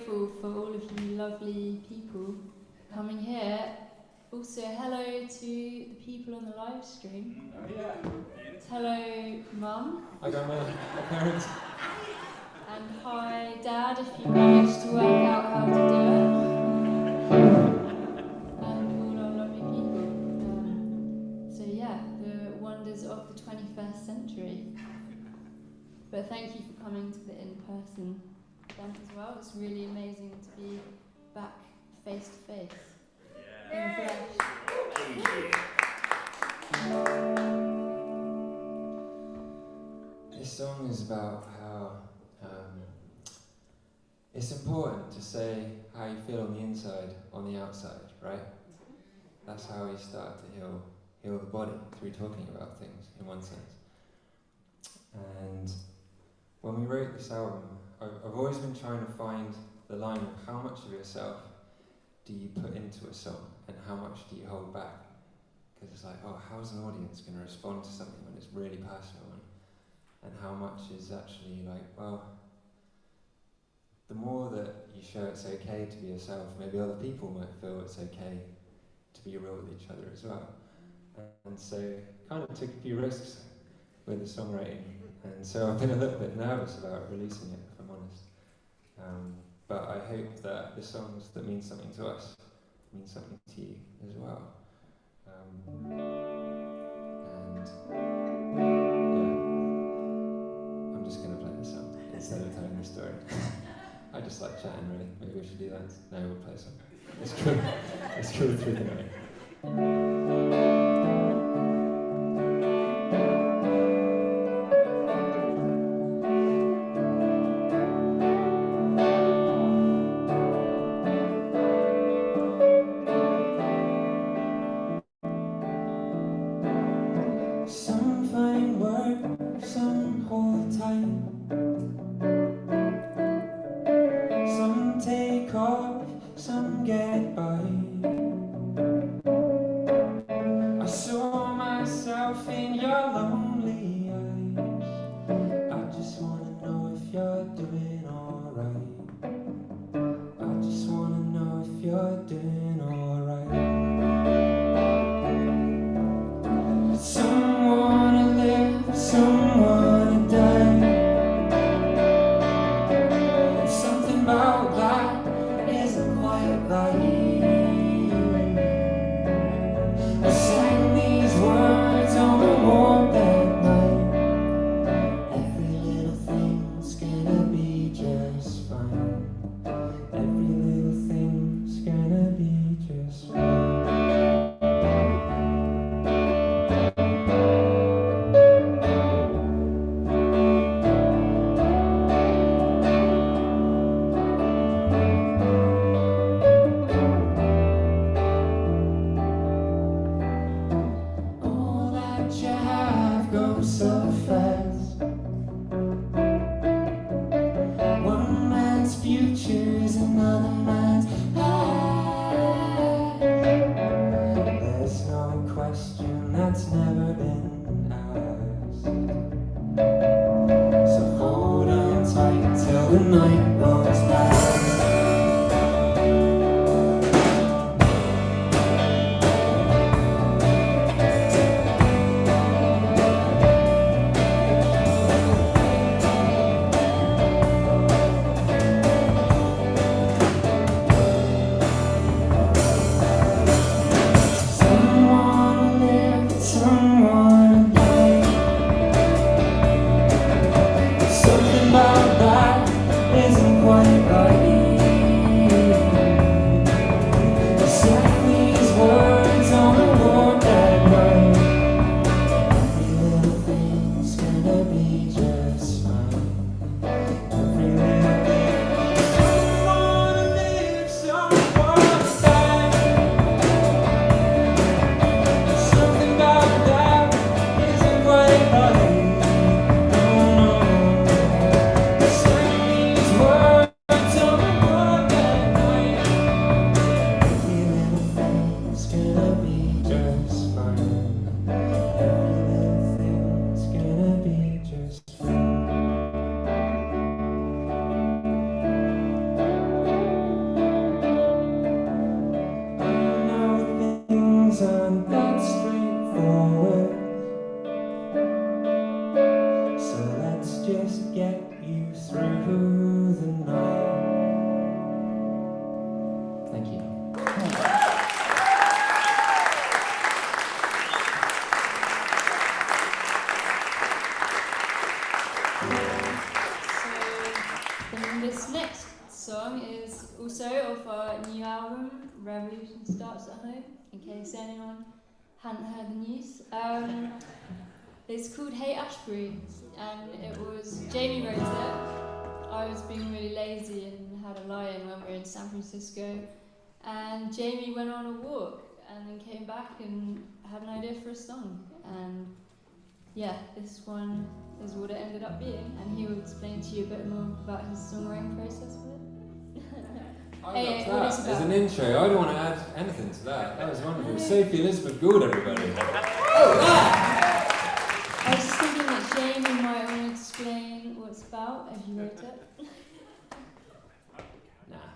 grateful for all of you lovely people coming here. Also, hello to the people on the live stream. Oh, yeah. Hello, Mum. I got my parents. And hi, Dad, if you managed to work out how to do it. And all our lovely people. So yeah, the wonders of the 21st century. But thank you for coming to the in-person event as well. It's really amazing to be back face to face. In flesh. This song is about how it's important to say how you feel on the inside, on the outside, right? That's how we start to heal the body, through talking about things, in one sense. And when we wrote this album, I've always been trying to find the line of how much of yourself do you put into a song, and how much do you hold back? Because it's like, oh, how's an audience going to respond to something when it's really personal, and how much is actually like, well, the more that you show it's okay to be yourself, maybe other people might feel it's okay to be real with each other as well. And so kind of took a few risks with the songwriting, and so I've been a little bit nervous about releasing it, if I'm honest. But I hope that the songs that mean something to us mean something to you as well. And yeah, I'm just going to play the song instead of telling the story. I just like chatting, really. Maybe we should do that. No, we'll play a song. Let's go through the night. Some find work, some hold tight. Some take off, some get by. I saw myself in your lonely eyes. I just wanna know if you're doing alright. I just wanna know if you're doing alright. Some wanna live, some wanna die. And something about that isn't quite right. I sang these words on the wall that night. Every little thing's gonna be just fine. Every little thing's gonna be just fine. All that you have goes so fast. One man's future is another man's past. There's no question that's never been asked. So hold on tight till the night rolls past. Some wanna live, some wanna die. Something about that is just get you through the night. Thank you. This next song is also of our new album, Revolution Starts at Home, in case anyone hadn't heard the news. It's called Hey Ashbury, and it was, Jamie wrote it. I was being really lazy and had a lie-in when we were in San Francisco, and Jamie went on a walk and then came back and had an idea for a song, and yeah, this one is what it ended up being, and he will explain to you a bit more about his songwriting process with it. I got that as an intro. I don't want to add anything to that. That was wonderful. Sophie Elizabeth Gould, everybody. I was just thinking that Jamie might want to explain what it's about as you wrote it. Nah.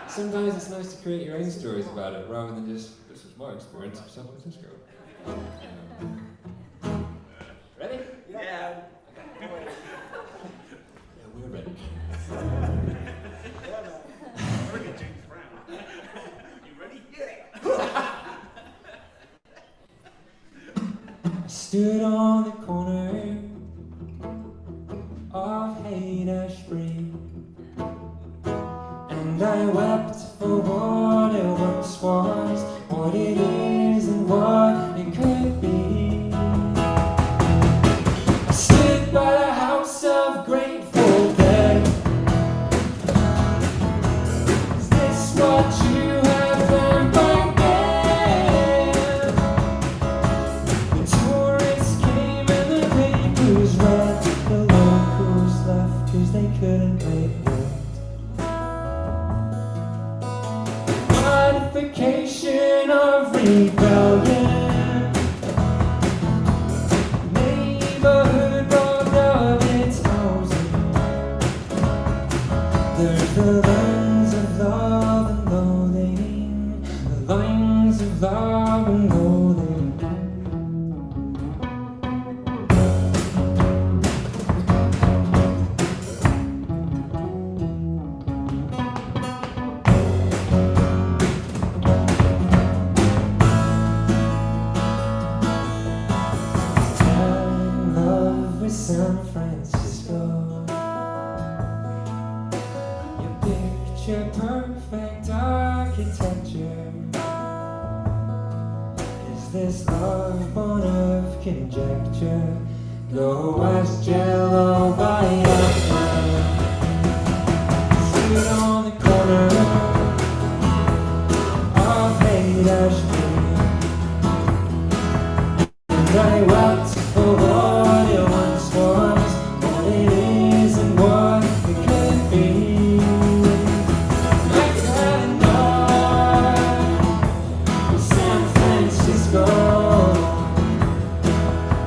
Sometimes it's nice to create your own stories about it rather than just, this is my experience of San Francisco. Ready? Yeah. Okay. Yeah, we're ready. Bring it, James Brown. You ready? Yeah. I stood on the corner of Haight-Ashbury, and I wept for what it once was, what it is and what it could be. I stood by the house of Grateful Dead. Is this what you have done back then? The tourists came and the papers read, the locals left 'cause they couldn't make modification of rebellion. Neighborhood robbed of its housing. There's the lines of love and loathing, the lines of love and loathing. San Francisco, your picture perfect architecture. Is this love born of conjecture? Go ask Jello by Atma. Stood on the corner of Haight-Ashbury, and I wept for what it once was, what it is and what it could be. I got enough of San Francisco,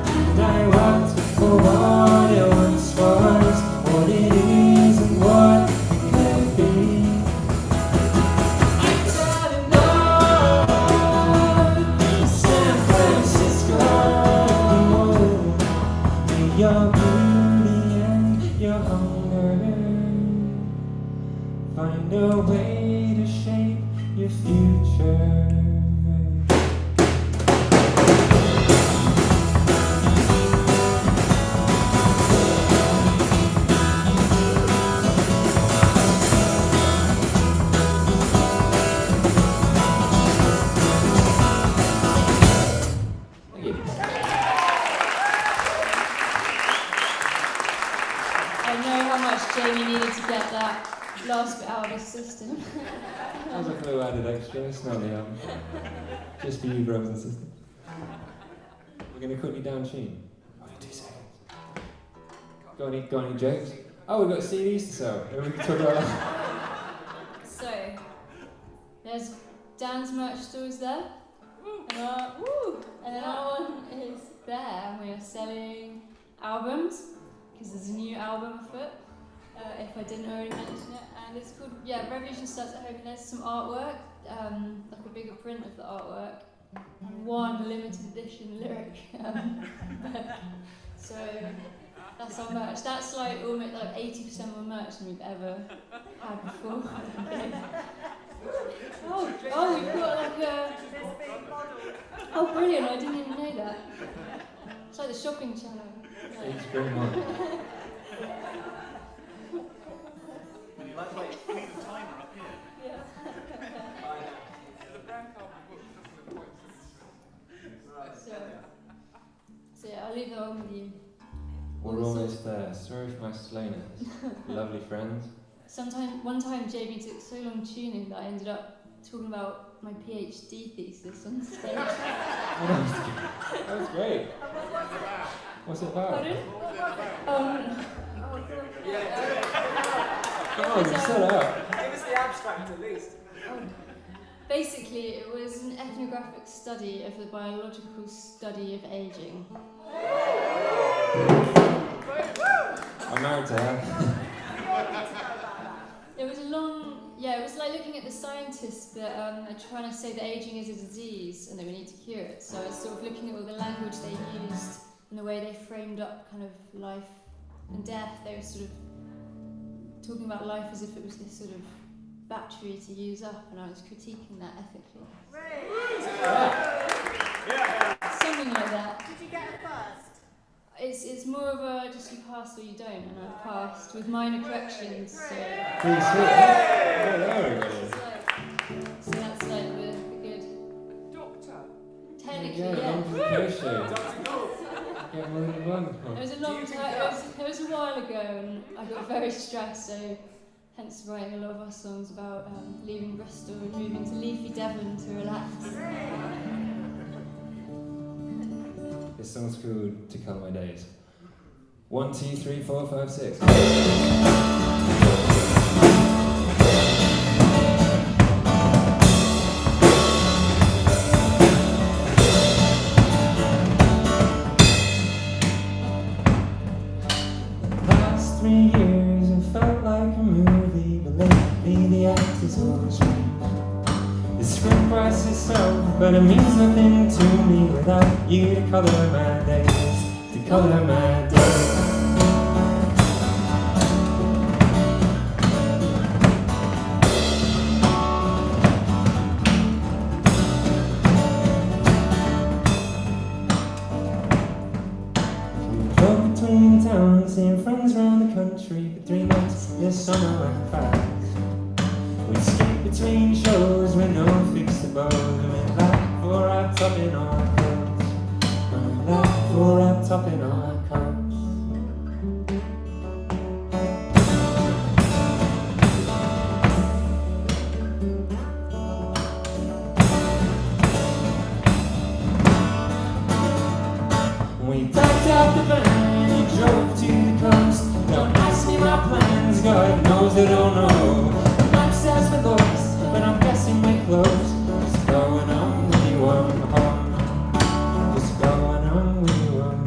and I wept for what it once was, what it is and what it could be. I got enough of San Francisco. Your beauty and your hunger, find a way to shape your future. I know how much Jamie needed to get that last bit out of his system. That was a little added extra. It's not the album. Just for you, brothers and sisters. We're going to quickly down tune. Only 2 seconds. Got any jokes? Oh, we've got CDs to sell. Maybe we can talk about that. So, there's Dan's merch stores there, and then our one is there, and we are selling albums, because there's a new album afoot, if I didn't already mention it, and it's called, Revolution Starts at Home, and there's some artwork, like a bigger print of the artwork, and one limited edition lyric, so That's our merch. That's like almost like 80% more merch than we've ever had before. Oh, we've got like a. Oh, brilliant! I didn't even know that. It's like the shopping channel. It's very much. Would you like we need a timer up here? Yeah. So yeah, I'll leave that on with you. We're almost there. Sorry for my slowness. Lovely friends. One time Jamie took so long tuning that I ended up talking about my PhD thesis on stage. That was great. What's it about? Pardon? Come on, set it up. Give us the abstract at least. Basically, it was an ethnographic study of the biological study of aging. I'm married to her. It was a long, it was like looking at the scientists that are trying to say that aging is a disease and that we need to cure it. So it's sort of looking at all the language they used and the way they framed up kind of life and death. They were sort of talking about life as if it was this sort of battery to use up, and I was critiquing that ethically. Something like that. Did you get it first? It's more of a just you pass or you don't, and I've passed with minor corrections. So, Pretty sweet. Hello, everybody. so that's like the good. Doctor. Technically, Yeah, yeah. on to the post show. Get more than one. It was a long time. It was a while ago, and I got very stressed. So, hence writing a lot of our songs about leaving Bristol and moving to leafy Devon to relax. This song's called To Colour My Days. 1, 2, 3, 4, 5, 6. Last 3 years it felt like a movie, but lately the actors all change. The script writes itself, but it means nothing to me without you to colour my days, to colour my days. We drove between towns, seeing friends round the country for 3 months. This summer went fast. We skipped between shows with no fixed abode, and we laughed for our top in our coats, and we laughed for our top in our coats. We packed up the van and drove to the coast. Don't ask me my plans, God knows I don't know. The map says we're lost, but I'm guessing we're close. Just going on, we won't home. Just going on, we won't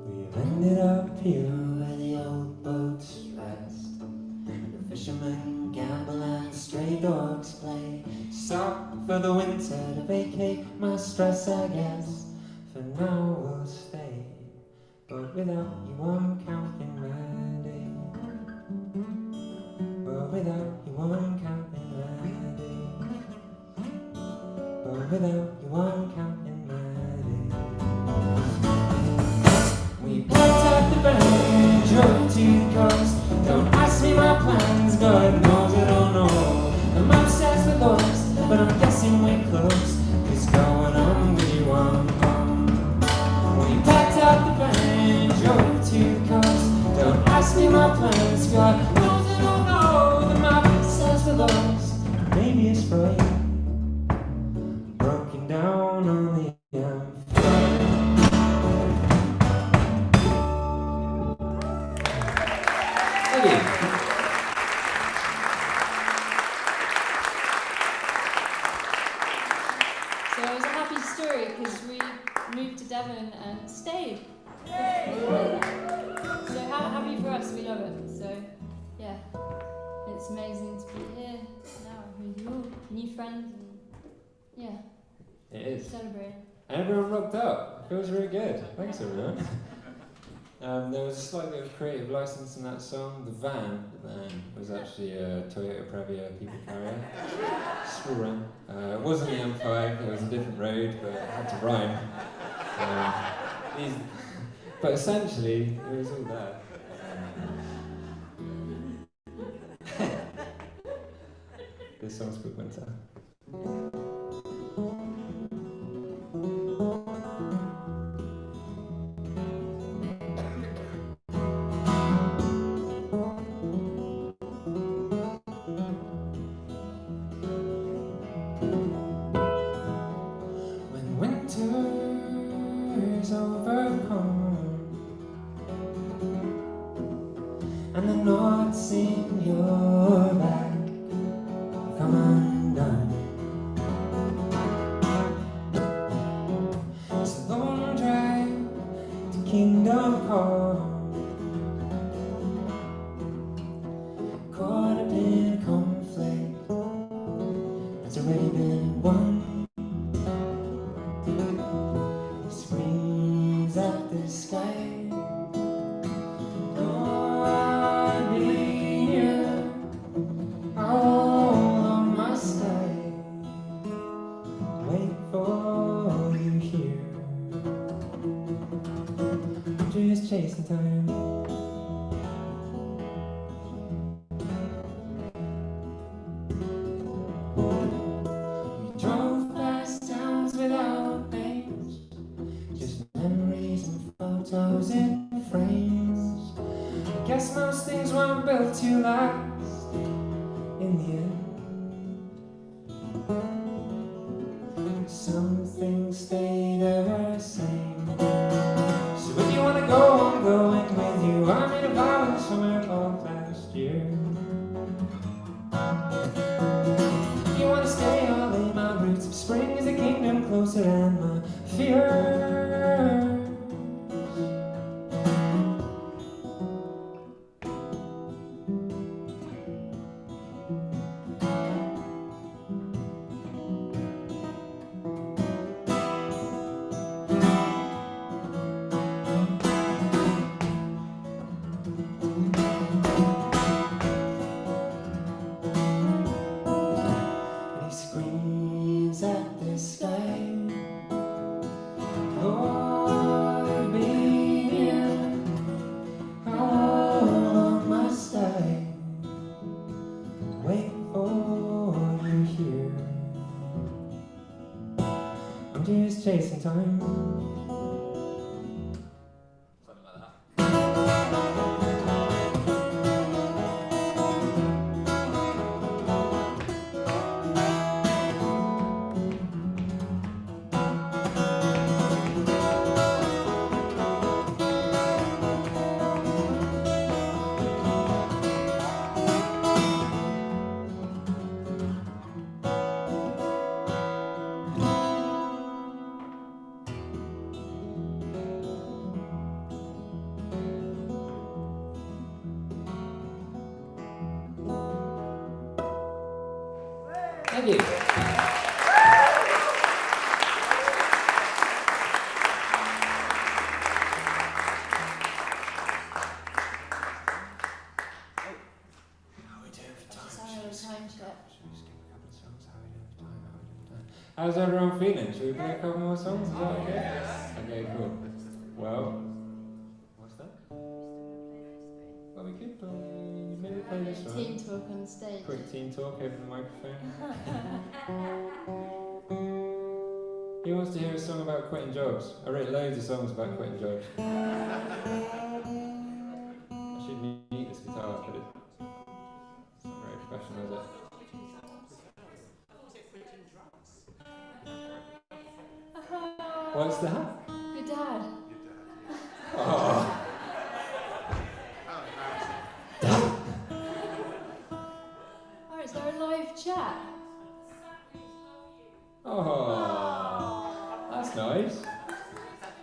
We've ended up here where the old boats rest. The fishermen gamble and stray dogs play. Stop for the winter to vacate my stress, I guess. For now we'll stay, but without you I'm counting my days. But without you I'm counting my days. But without you I'm counting my days. We packed up the van, drove to the coast. Don't ask me my plans, God knows I don't know. The map says we're lost, but I'm guessing we're close. 'Cause going on, we won't home. We packed up the van, drove to the coast. Don't ask me my plans, God knows I don't know. The map says we're lost, maybe it's right. Broken down on the So it was a happy story because we moved to Devon and stayed. So happy for us, we love it. So yeah, it's amazing to be here now with you all, new friends, and yeah, It is. celebrating. And everyone rocked up. It feels really good. Thanks, everyone. There was a slight bit of creative license in that song. The van was actually a Toyota Previa people carrier. School run. It wasn't the M5, it was a different road, but it had to rhyme. But essentially, it was all there. This song's called Winter. When winter's overcome and the knots in your back come undone, it's a long drive to Kingdom Come, caught up in a conflict that's already been won. Screams at the sky, Lord, be here. How long must I wait for you here? Just chasing time. We drove past towns without names, just memories and photos in frames. Guess most things weren't built to last in the end. Some things stay the same. So if you wanna go, I'm going with you. I made a vow in summer of last year. If you wanna stay, I'll lay my roots of spring is a kingdom closer than my fears. And he screams at the sky, Lord, be near. How long must I wait for you here? I'm just chasing time. Something like that. Thank you. How's everyone feeling? Should we play a couple more songs? Is that okay? Okay, cool. Well, what's that? Well, we could play, maybe play this one. Team talk on stage. Quick team talk over the microphone. Who wants to hear a song about quitting jobs? I wrote loads of songs about quitting jobs. I should mute this guitar, but it's not very professional, is it? What's that? Your dad. Oh. Oh, is there a live chat? Oh. nice.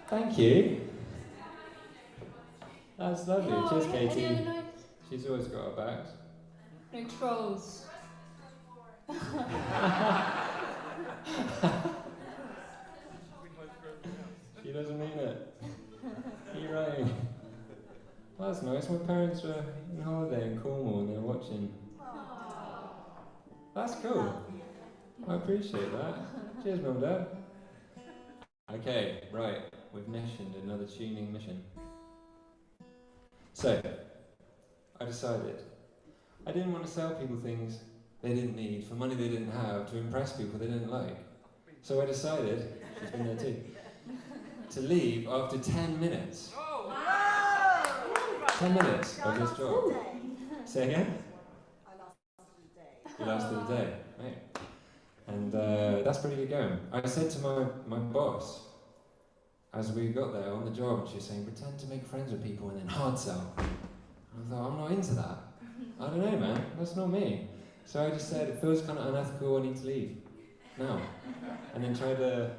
Thank you. That's lovely. Oh, Cheers, any Katie. other noise? She's always got her backs. No trolls. She doesn't mean it. You're right. Well, that's nice. My parents were on holiday in Cornwall and they were watching. That's cool. I appreciate that. Cheers, Mum and Dad. Okay, right. We've missioned another tuning mission. So, I decided I didn't want to sell people things they didn't need for money they didn't have to impress people they didn't like. So I decided, she's been there too, to leave after 10 minutes. 10 minutes of this job. Say again? You lasted a day, right? And that's pretty good going. I said to my boss, as we got there on the job, she was saying, pretend to make friends with people and then hard sell. And I thought, I'm not into that. I don't know, man, that's not me. So I just said, it feels kind of unethical, I need to leave. Now. And then tried to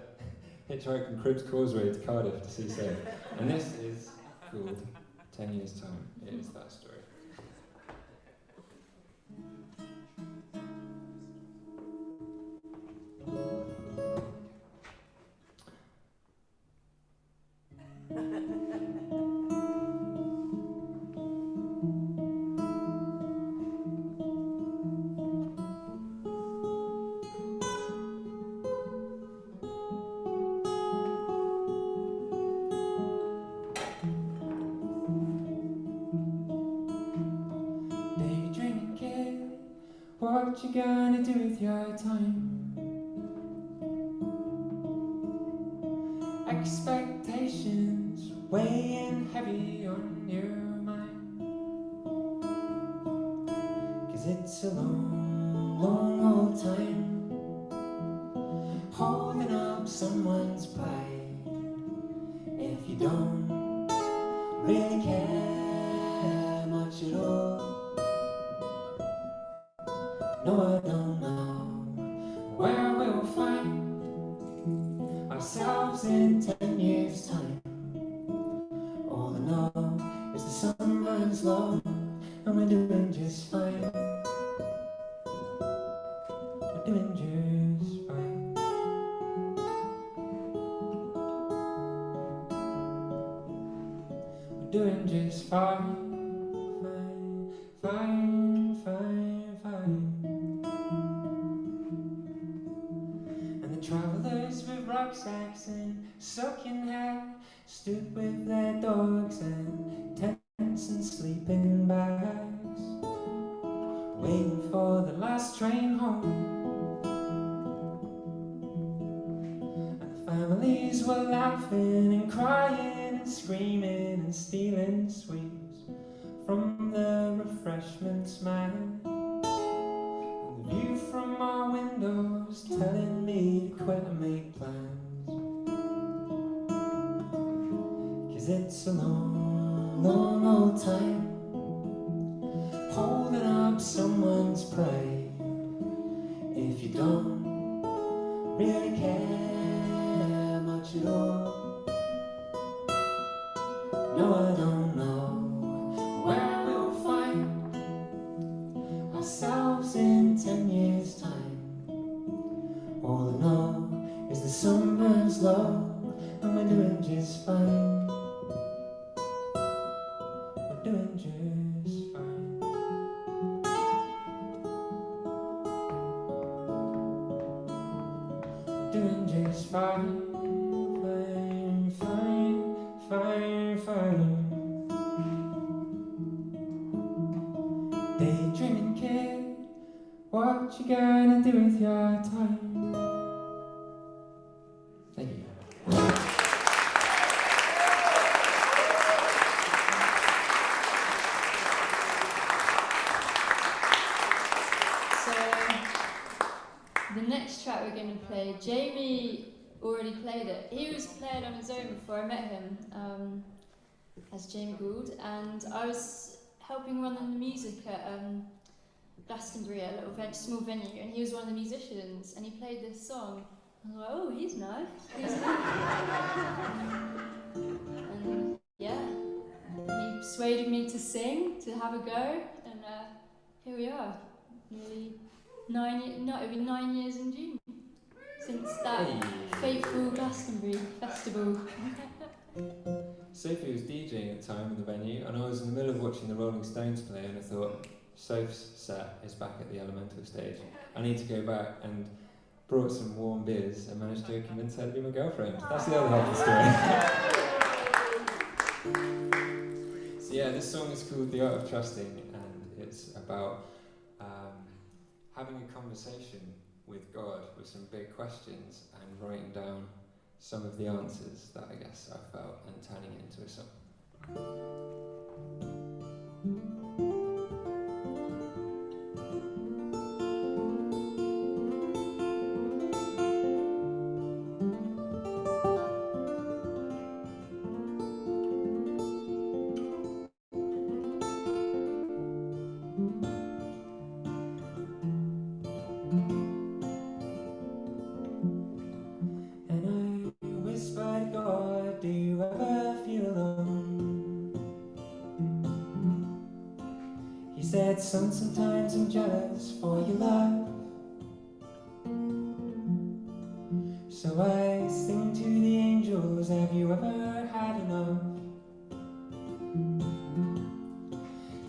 hitchhike from Cribs Causeway to Cardiff to see Safe. And this is called 10 Years' Time. It is that story. What you gonna do with your time? Expectations weighing heavy on your mind. 'Cause it's a long, long old time holding up someone's pride. If you don't really care much at all, no, I don't know where we'll find ourselves in 10 years' time. All I know is the sun burns low and we're doing just fine. We're doing just fine. We're doing just fine. Fine, fine, fine. Travellers with rucksacks and soaking hair stood with their dogs and tents and sleeping bags, waiting for the last train home. And the families were laughing and crying and screaming and stealing sweets from the refreshments man. View from our windows telling me to quit and make plans. 'Cause it's a long, long old time holding up someone's pride. If you don't really care much at all, no, I don't know where we'll find ourselves in 10 years' time. All I know is the sun burns low and we're doing just fine. We're doing just fine. We're doing just fine. Fine, fine, fine, fine. Daydreaming kid, what you gonna do with your time? Thank you. So, the next track we're going to play, Jamie already played it. He was playing on his own before I met him, as Jamie Gould, and I was helping run the music at Glastonbury, a little small venue, and he was one of the musicians, and he played this song, I was like, oh, he's nice. He's nice. And yeah, he persuaded me to sing, to have a go, and here we are. Nearly 9 years, no, it'll be 9 years in June since that fateful Glastonbury festival. Sophie was DJing at the time in the venue, and I was in the middle of watching the Rolling Stones play, and I thought, Soph's set is back at the Elemental stage. I need to go back, and brought some warm beers and managed to convince her to be my girlfriend. That's the other half of the story. So yeah, this song is called The Art of Trusting, and it's about having a conversation with God with some big questions and writing down some of the answers that I guess I felt and turning it into a song. And I whispered, God, do you ever feel alone? He said, son, sometimes I'm jealous for your love. So I sing to the angels, have you ever had enough?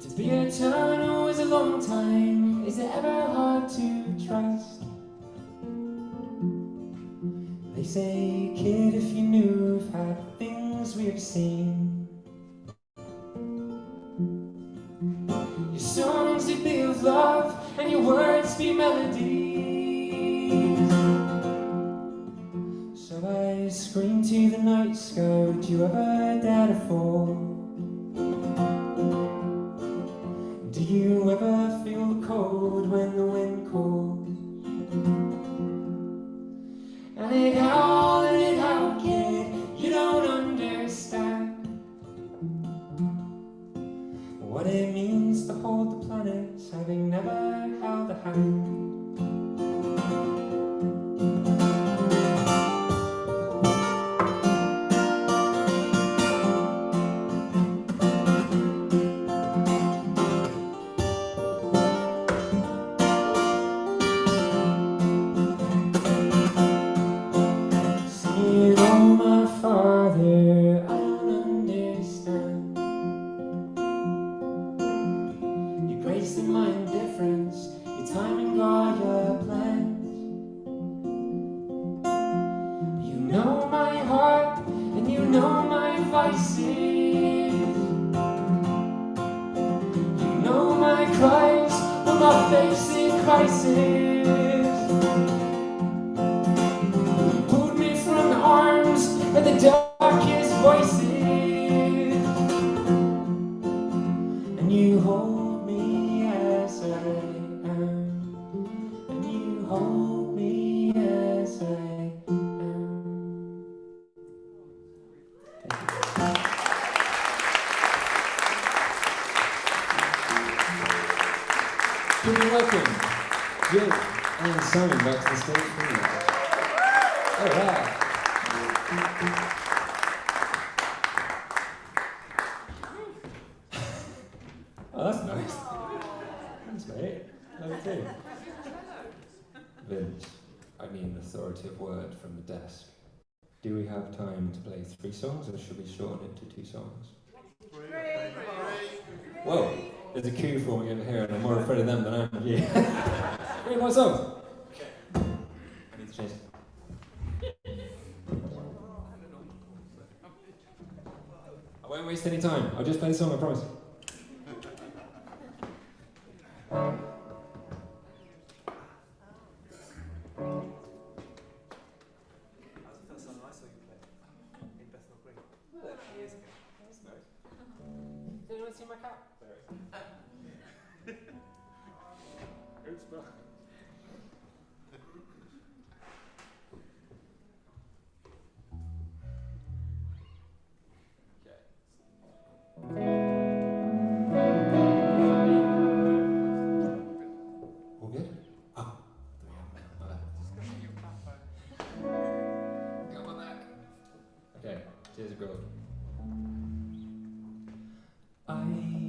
To be eternal is a long time, is it ever hard to trust? They say, kid, if you knew of how the things we've seen, your songs would be of love, and your words be melodies. So I scream to the night sky, would you ever dare to fall? Do you ever feel the cold when the wind calls? And it howled, kid, you don't understand what it means to hold the planets, having never held a hand. Singing, oh my Father, I don't understand your grace and my indifference, your timing, all your plans. You know my heart and you know my vices. You know my cries when my face in crisis. Pulled me from the arms of the darkest voices, and you hold me as I am, and you hold me as I am. Please welcome Jill and Simon back to the stage, please. Oh, wow. Oh, that's nice. Thanks, mate. Love it too. Vince, I mean authoritative word from the desk. Do we have time to play 3 songs, or should we shorten it to 2 songs? 3. Whoa, there's a queue for me over here, and I'm more afraid of them than I am of you. 3 more songs. Okay. I need to change it. I won't waste any time. I'll just play the song, I promise. Did anyone see my cat? There it is. Good smell. Okay. Tears of Gold. I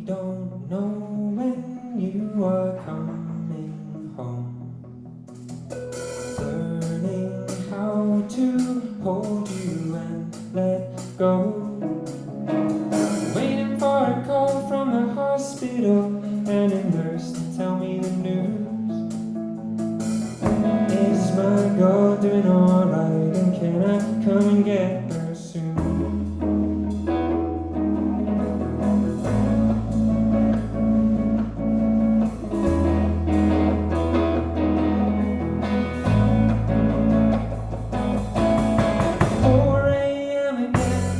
don't know when you are coming home, learning how to hold you and let go, waiting for a call from the hospital and a nurse to tell me the news. Is my girl doing alright, and can I come and get her soon? 4 a.m. again,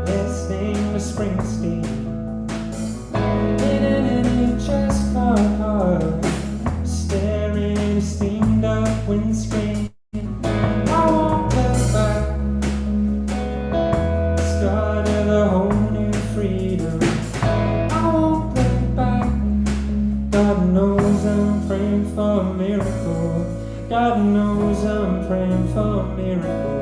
listening to Springsteen in an NHS car, staring at a steamed up windscreen. I won't look back, start of a whole new freedom. I won't look back, God knows I'm praying for a miracle. God knows I'm praying for a miracle.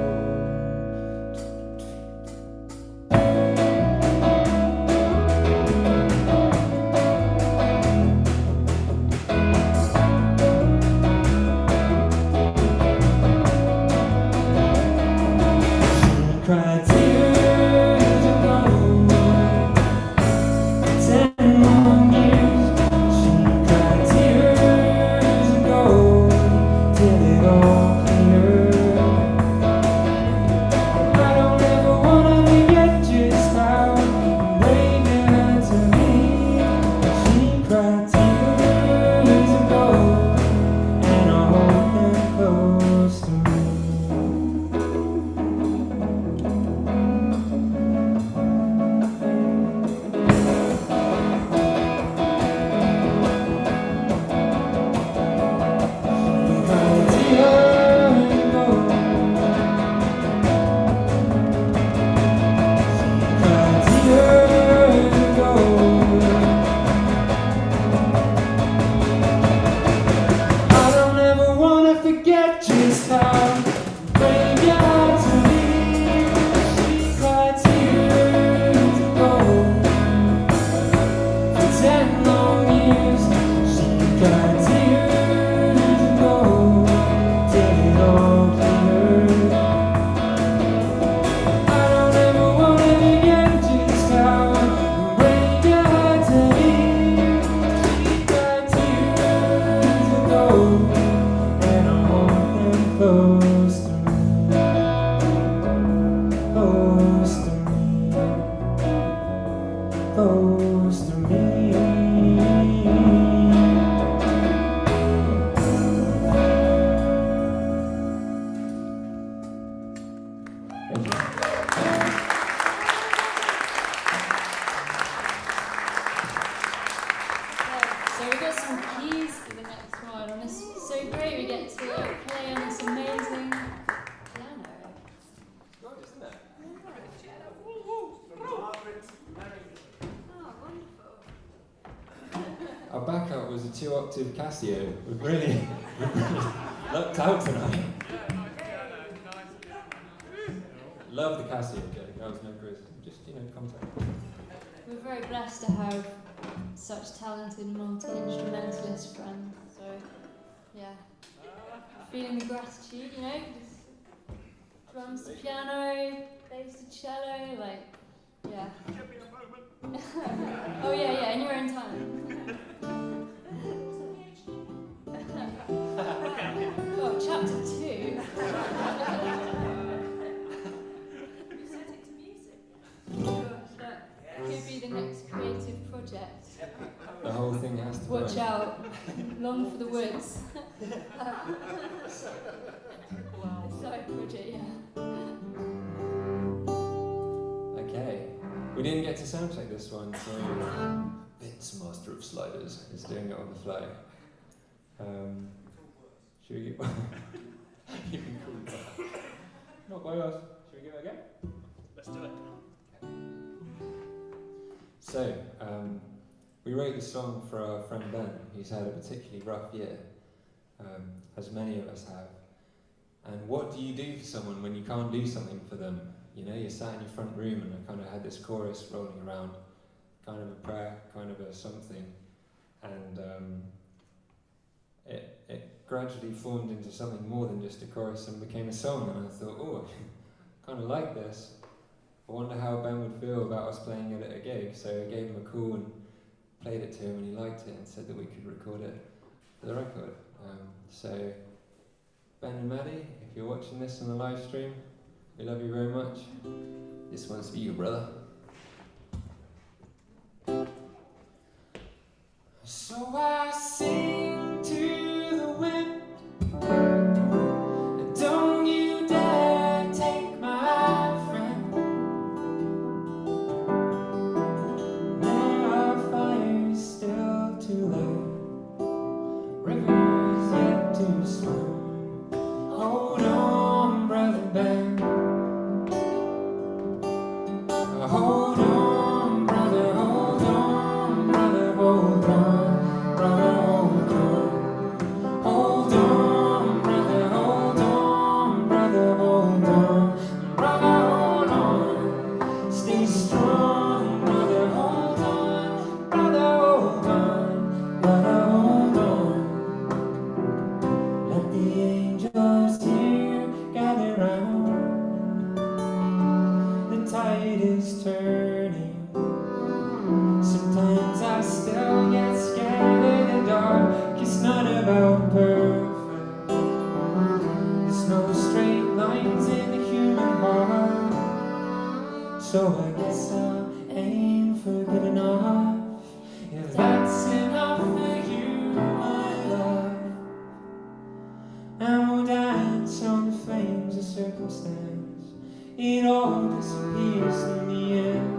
She cried tears of gold, 10 long years. She cried tears of gold till it all cleared. I don't ever wanna forget just how brave you had to be. She cried tears of gold, and I hold them close to me. I don't ever wanna forget just how brave you had to be. She cried tears of gold for 10 long years. She cried tears of gold till it all cleared. I don't ever wanna forget just how brave you had to be. She cried tears of gold, and I hold them close to me, close to me, close to me. Thank you. So we've got some keys for the next one, and it's so great we get to play on this amazing piano. Gorgeous, isn't it? Oh, wonderful. Our backup was a 2-octave Casio. We've really lucked out tonight. Love the Casio, Jake. That was no quiz. Just, contact. We're very blessed to have such talented multi-instrumentalist friends, so yeah. Feeling the gratitude, just drums to piano, bass to cello, yeah. Oh yeah, in your own time. Oh, chapter 2. Could be the next creative project. The whole thing has to Watch run. out. Long for the woods. Side project, yeah. Okay. We didn't get to soundcheck this one, so Vince, master of sliders, is doing it on the fly. Should we get You can call that. Not by us. Should we give it a go? Let's do it. So, we wrote the song for our friend Ben. He's had a particularly rough year, as many of us have. And what do you do for someone when you can't do something for them? You know, you're sat in your front room and I kind of had this chorus rolling around, kind of a prayer, kind of a something, and it gradually formed into something more than just a chorus and became a song, and I thought, oh, I kind of like this. I wonder how Ben would feel about us playing it at a gig, so I gave him a call and played it to him and he liked it and said that we could record it for the record. So Ben and Maddie, if you're watching this on the live stream, we love you very much. This one's for you, brother. So I sing to the wind, don't you dare take my friend. There are fires still to light, rivers yet to swim. Hold on, brother Ben. Hold on, brother, hold on, brother, hold on, brother, hold on. Hold on, brother, hold on, brother, hold on, brother, hold on. Stay strong, brother, hold on, brother, hold on, brother, hold on. Let the angels here gather round. The tide is turning. Sometimes I still get scared in the dark. It's not about perfect. There's no straight lines in the human heart. So I guess I'll aim for good enough. If that's enough for you, my love. And we'll dance on the flames of circumstance. It all disappears in the end.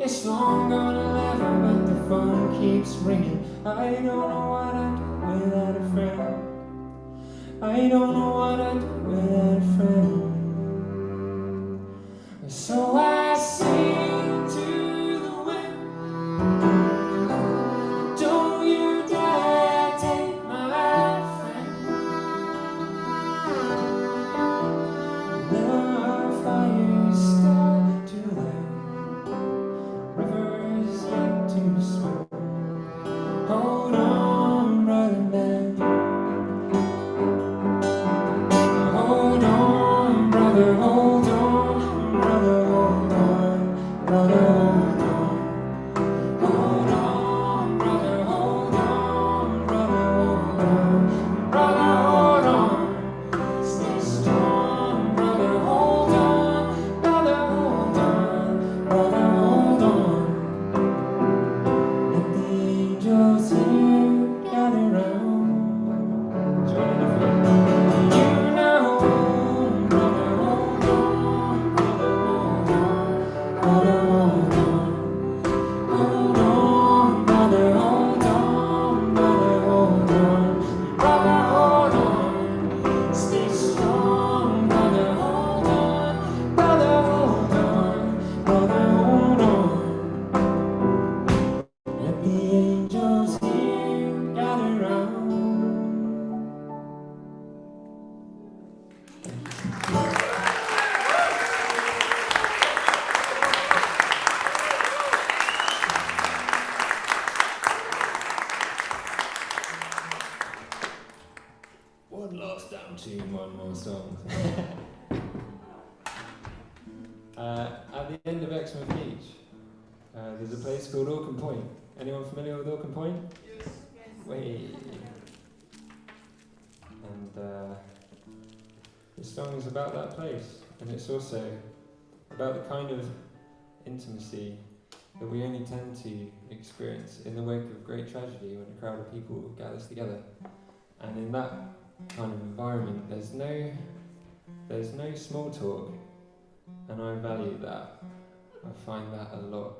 It's long gone 11, but the phone keeps ringing. I don't know what I'd do without a friend. I don't know what I'd do without a friend. So I sing to the wind, don't you dare take my friend. There are fires still to light, rivers yet to swim. Hold on, brother Ben. Hold on, brother, hold on, brother, hold on, brother, hold on. Hold on, brother, hold on, brother, hold on, brother, hold on. Stay strong, brother, hold on, brother, hold on, brother, hold on. Let the angels here gather round. Join in if you know, brother, hold on, brother, hold on, hold on, brother, hold on, brother, hold on, brother, hold on. Stay strong, brother, hold on, brother, hold on, brother, hold on. Let the angels here gather round. One last damn tune, one more song. At the end of Exmouth Beach, there's a place called Orkham Point. Anyone familiar with Orkham Point? Yes. Way. And this song is about that place, and it's also about the kind of intimacy that we only tend to experience in the wake of great tragedy when a crowd of people gathers together. And in that kind of environment, there's no small talk, and I value that. I find that a lot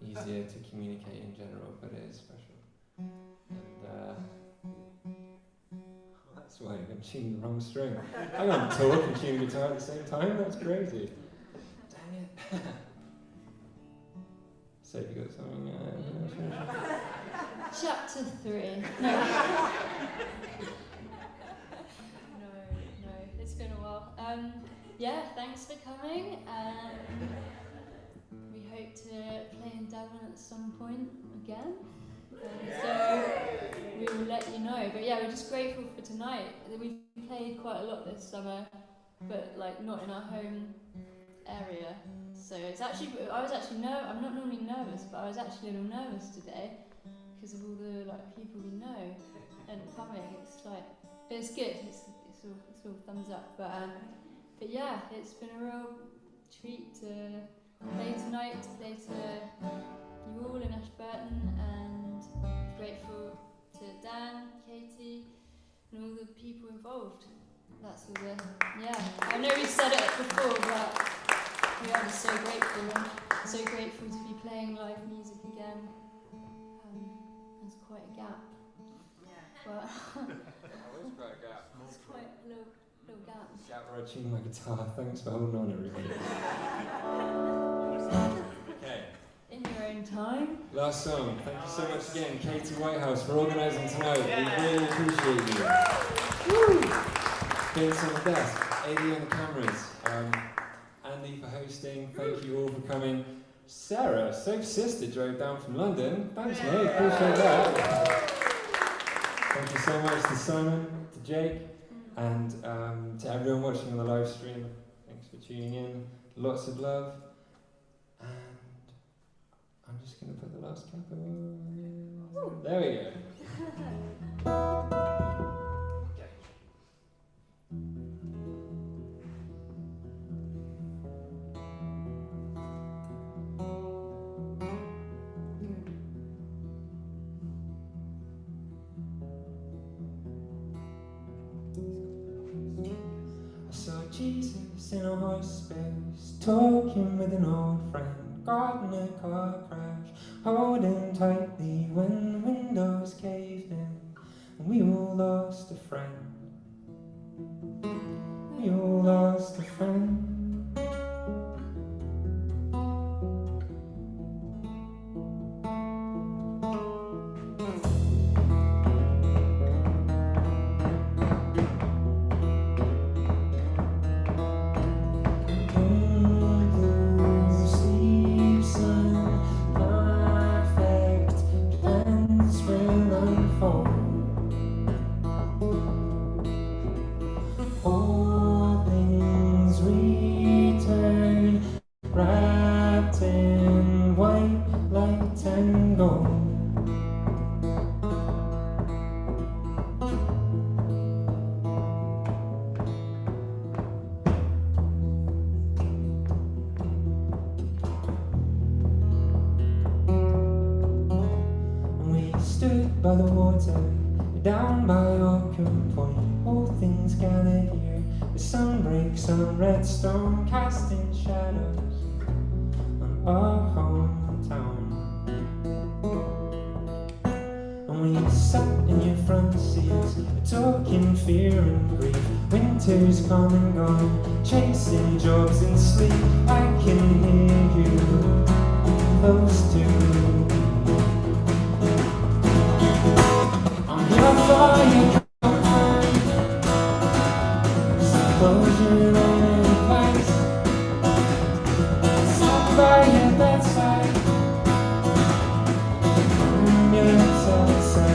easier to communicate in general, but it is special. And that's why I'm tuning the wrong string. I can't talk and tune guitar at the same time. That's crazy. Dang it. So have you got something? Chapter 3. No. Yeah, thanks for coming. We hope to play in Devon at some point again. So we will let you know. But yeah, we're just grateful for tonight. We've played quite a lot this summer, but like not in our home area. So it's actually, I'm not normally nervous, but I was actually a little nervous today because of all the like people we know and coming. It's like, but it's good. It's all thumbs up. But yeah, it's been a real treat to play tonight, to play to you all in Ashburton, and grateful to Dan, Katie, and all the people involved. That's all I know we said it before, but we are just so grateful, and so grateful to be playing live music again. There's quite a gap. But Always quite a gap. it's quite a little gap. Gap where I tune my guitar. Thanks for holding on, everybody. Okay. In your own time. Last song. Thank you so much again, Katie Whitehouse, for organising tonight. We really appreciate you. Woo! Vince on the desk, AD on the cameras, Andy for hosting. Thank you all for coming. Sarah, Soph's sister, drove down from London. Thanks, mate. Appreciate that. Thank you so much to Simon, to Jake, and to everyone watching on the live stream. Thanks for tuning in. Lots of love. And I'm just going to put the last cap on. There we go. Jesus in a hospice, talking with an old friend, caught in a car crash, holding tightly when the windows caved in, and we all lost a friend. We all lost a friend. By the water, down by Oakham Point, all things gather here. The sun breaks on redstone, casting shadows on our hometown. And we sat in your front seats, talking fear and grief. Winter's come and gone, chasing jobs and sleep. I can hear you close to me. For your comfort, some closure and advice. Sat by your bedside, on your outside.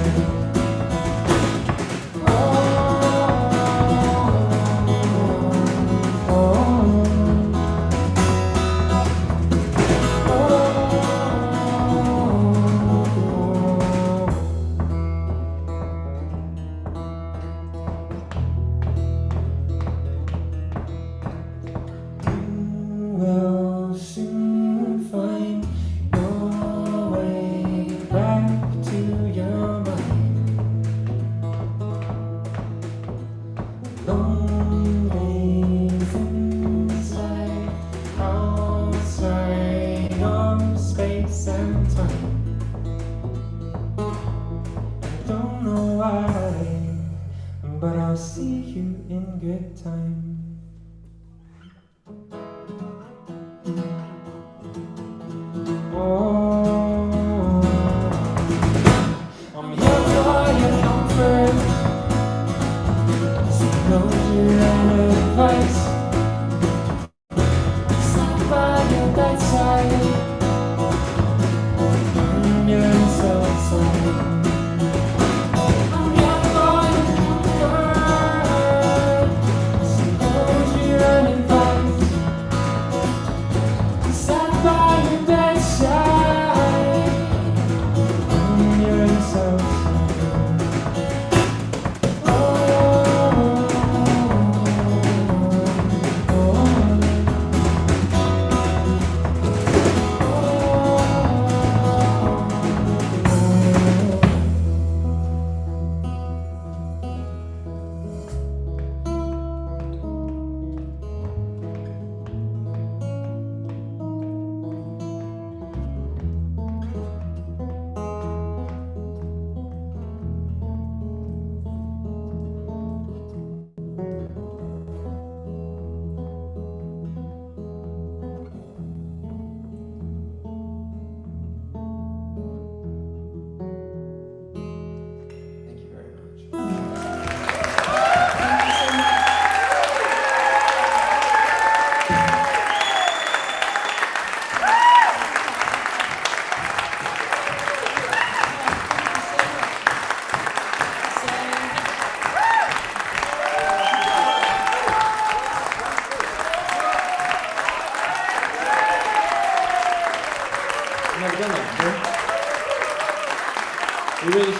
But I'll see you in good time. Oh, I'm here for your comfort, some closure and advice.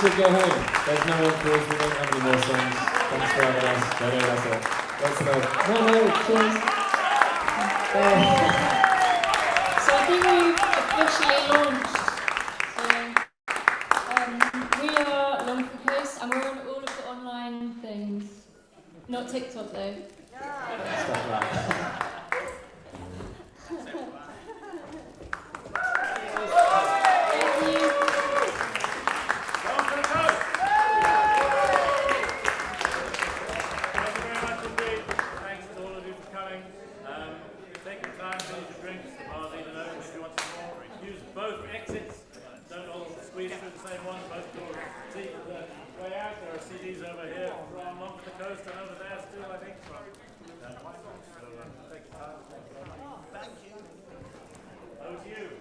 should go home. There's no encore. We don't have any more songs. Thanks for having us. No, that's it. That's enough. No, cheers. So I think we've officially launched. So we are Long for Coast, and we're on all of the online things. Not TikTok though. Stuff like that. Both exits, don't all squeeze through the same one, both doors see the way out. There are CDs over here from Long for the Coast and over there still, I think, from Whitehouse. So take your time. Thank you. Over to you.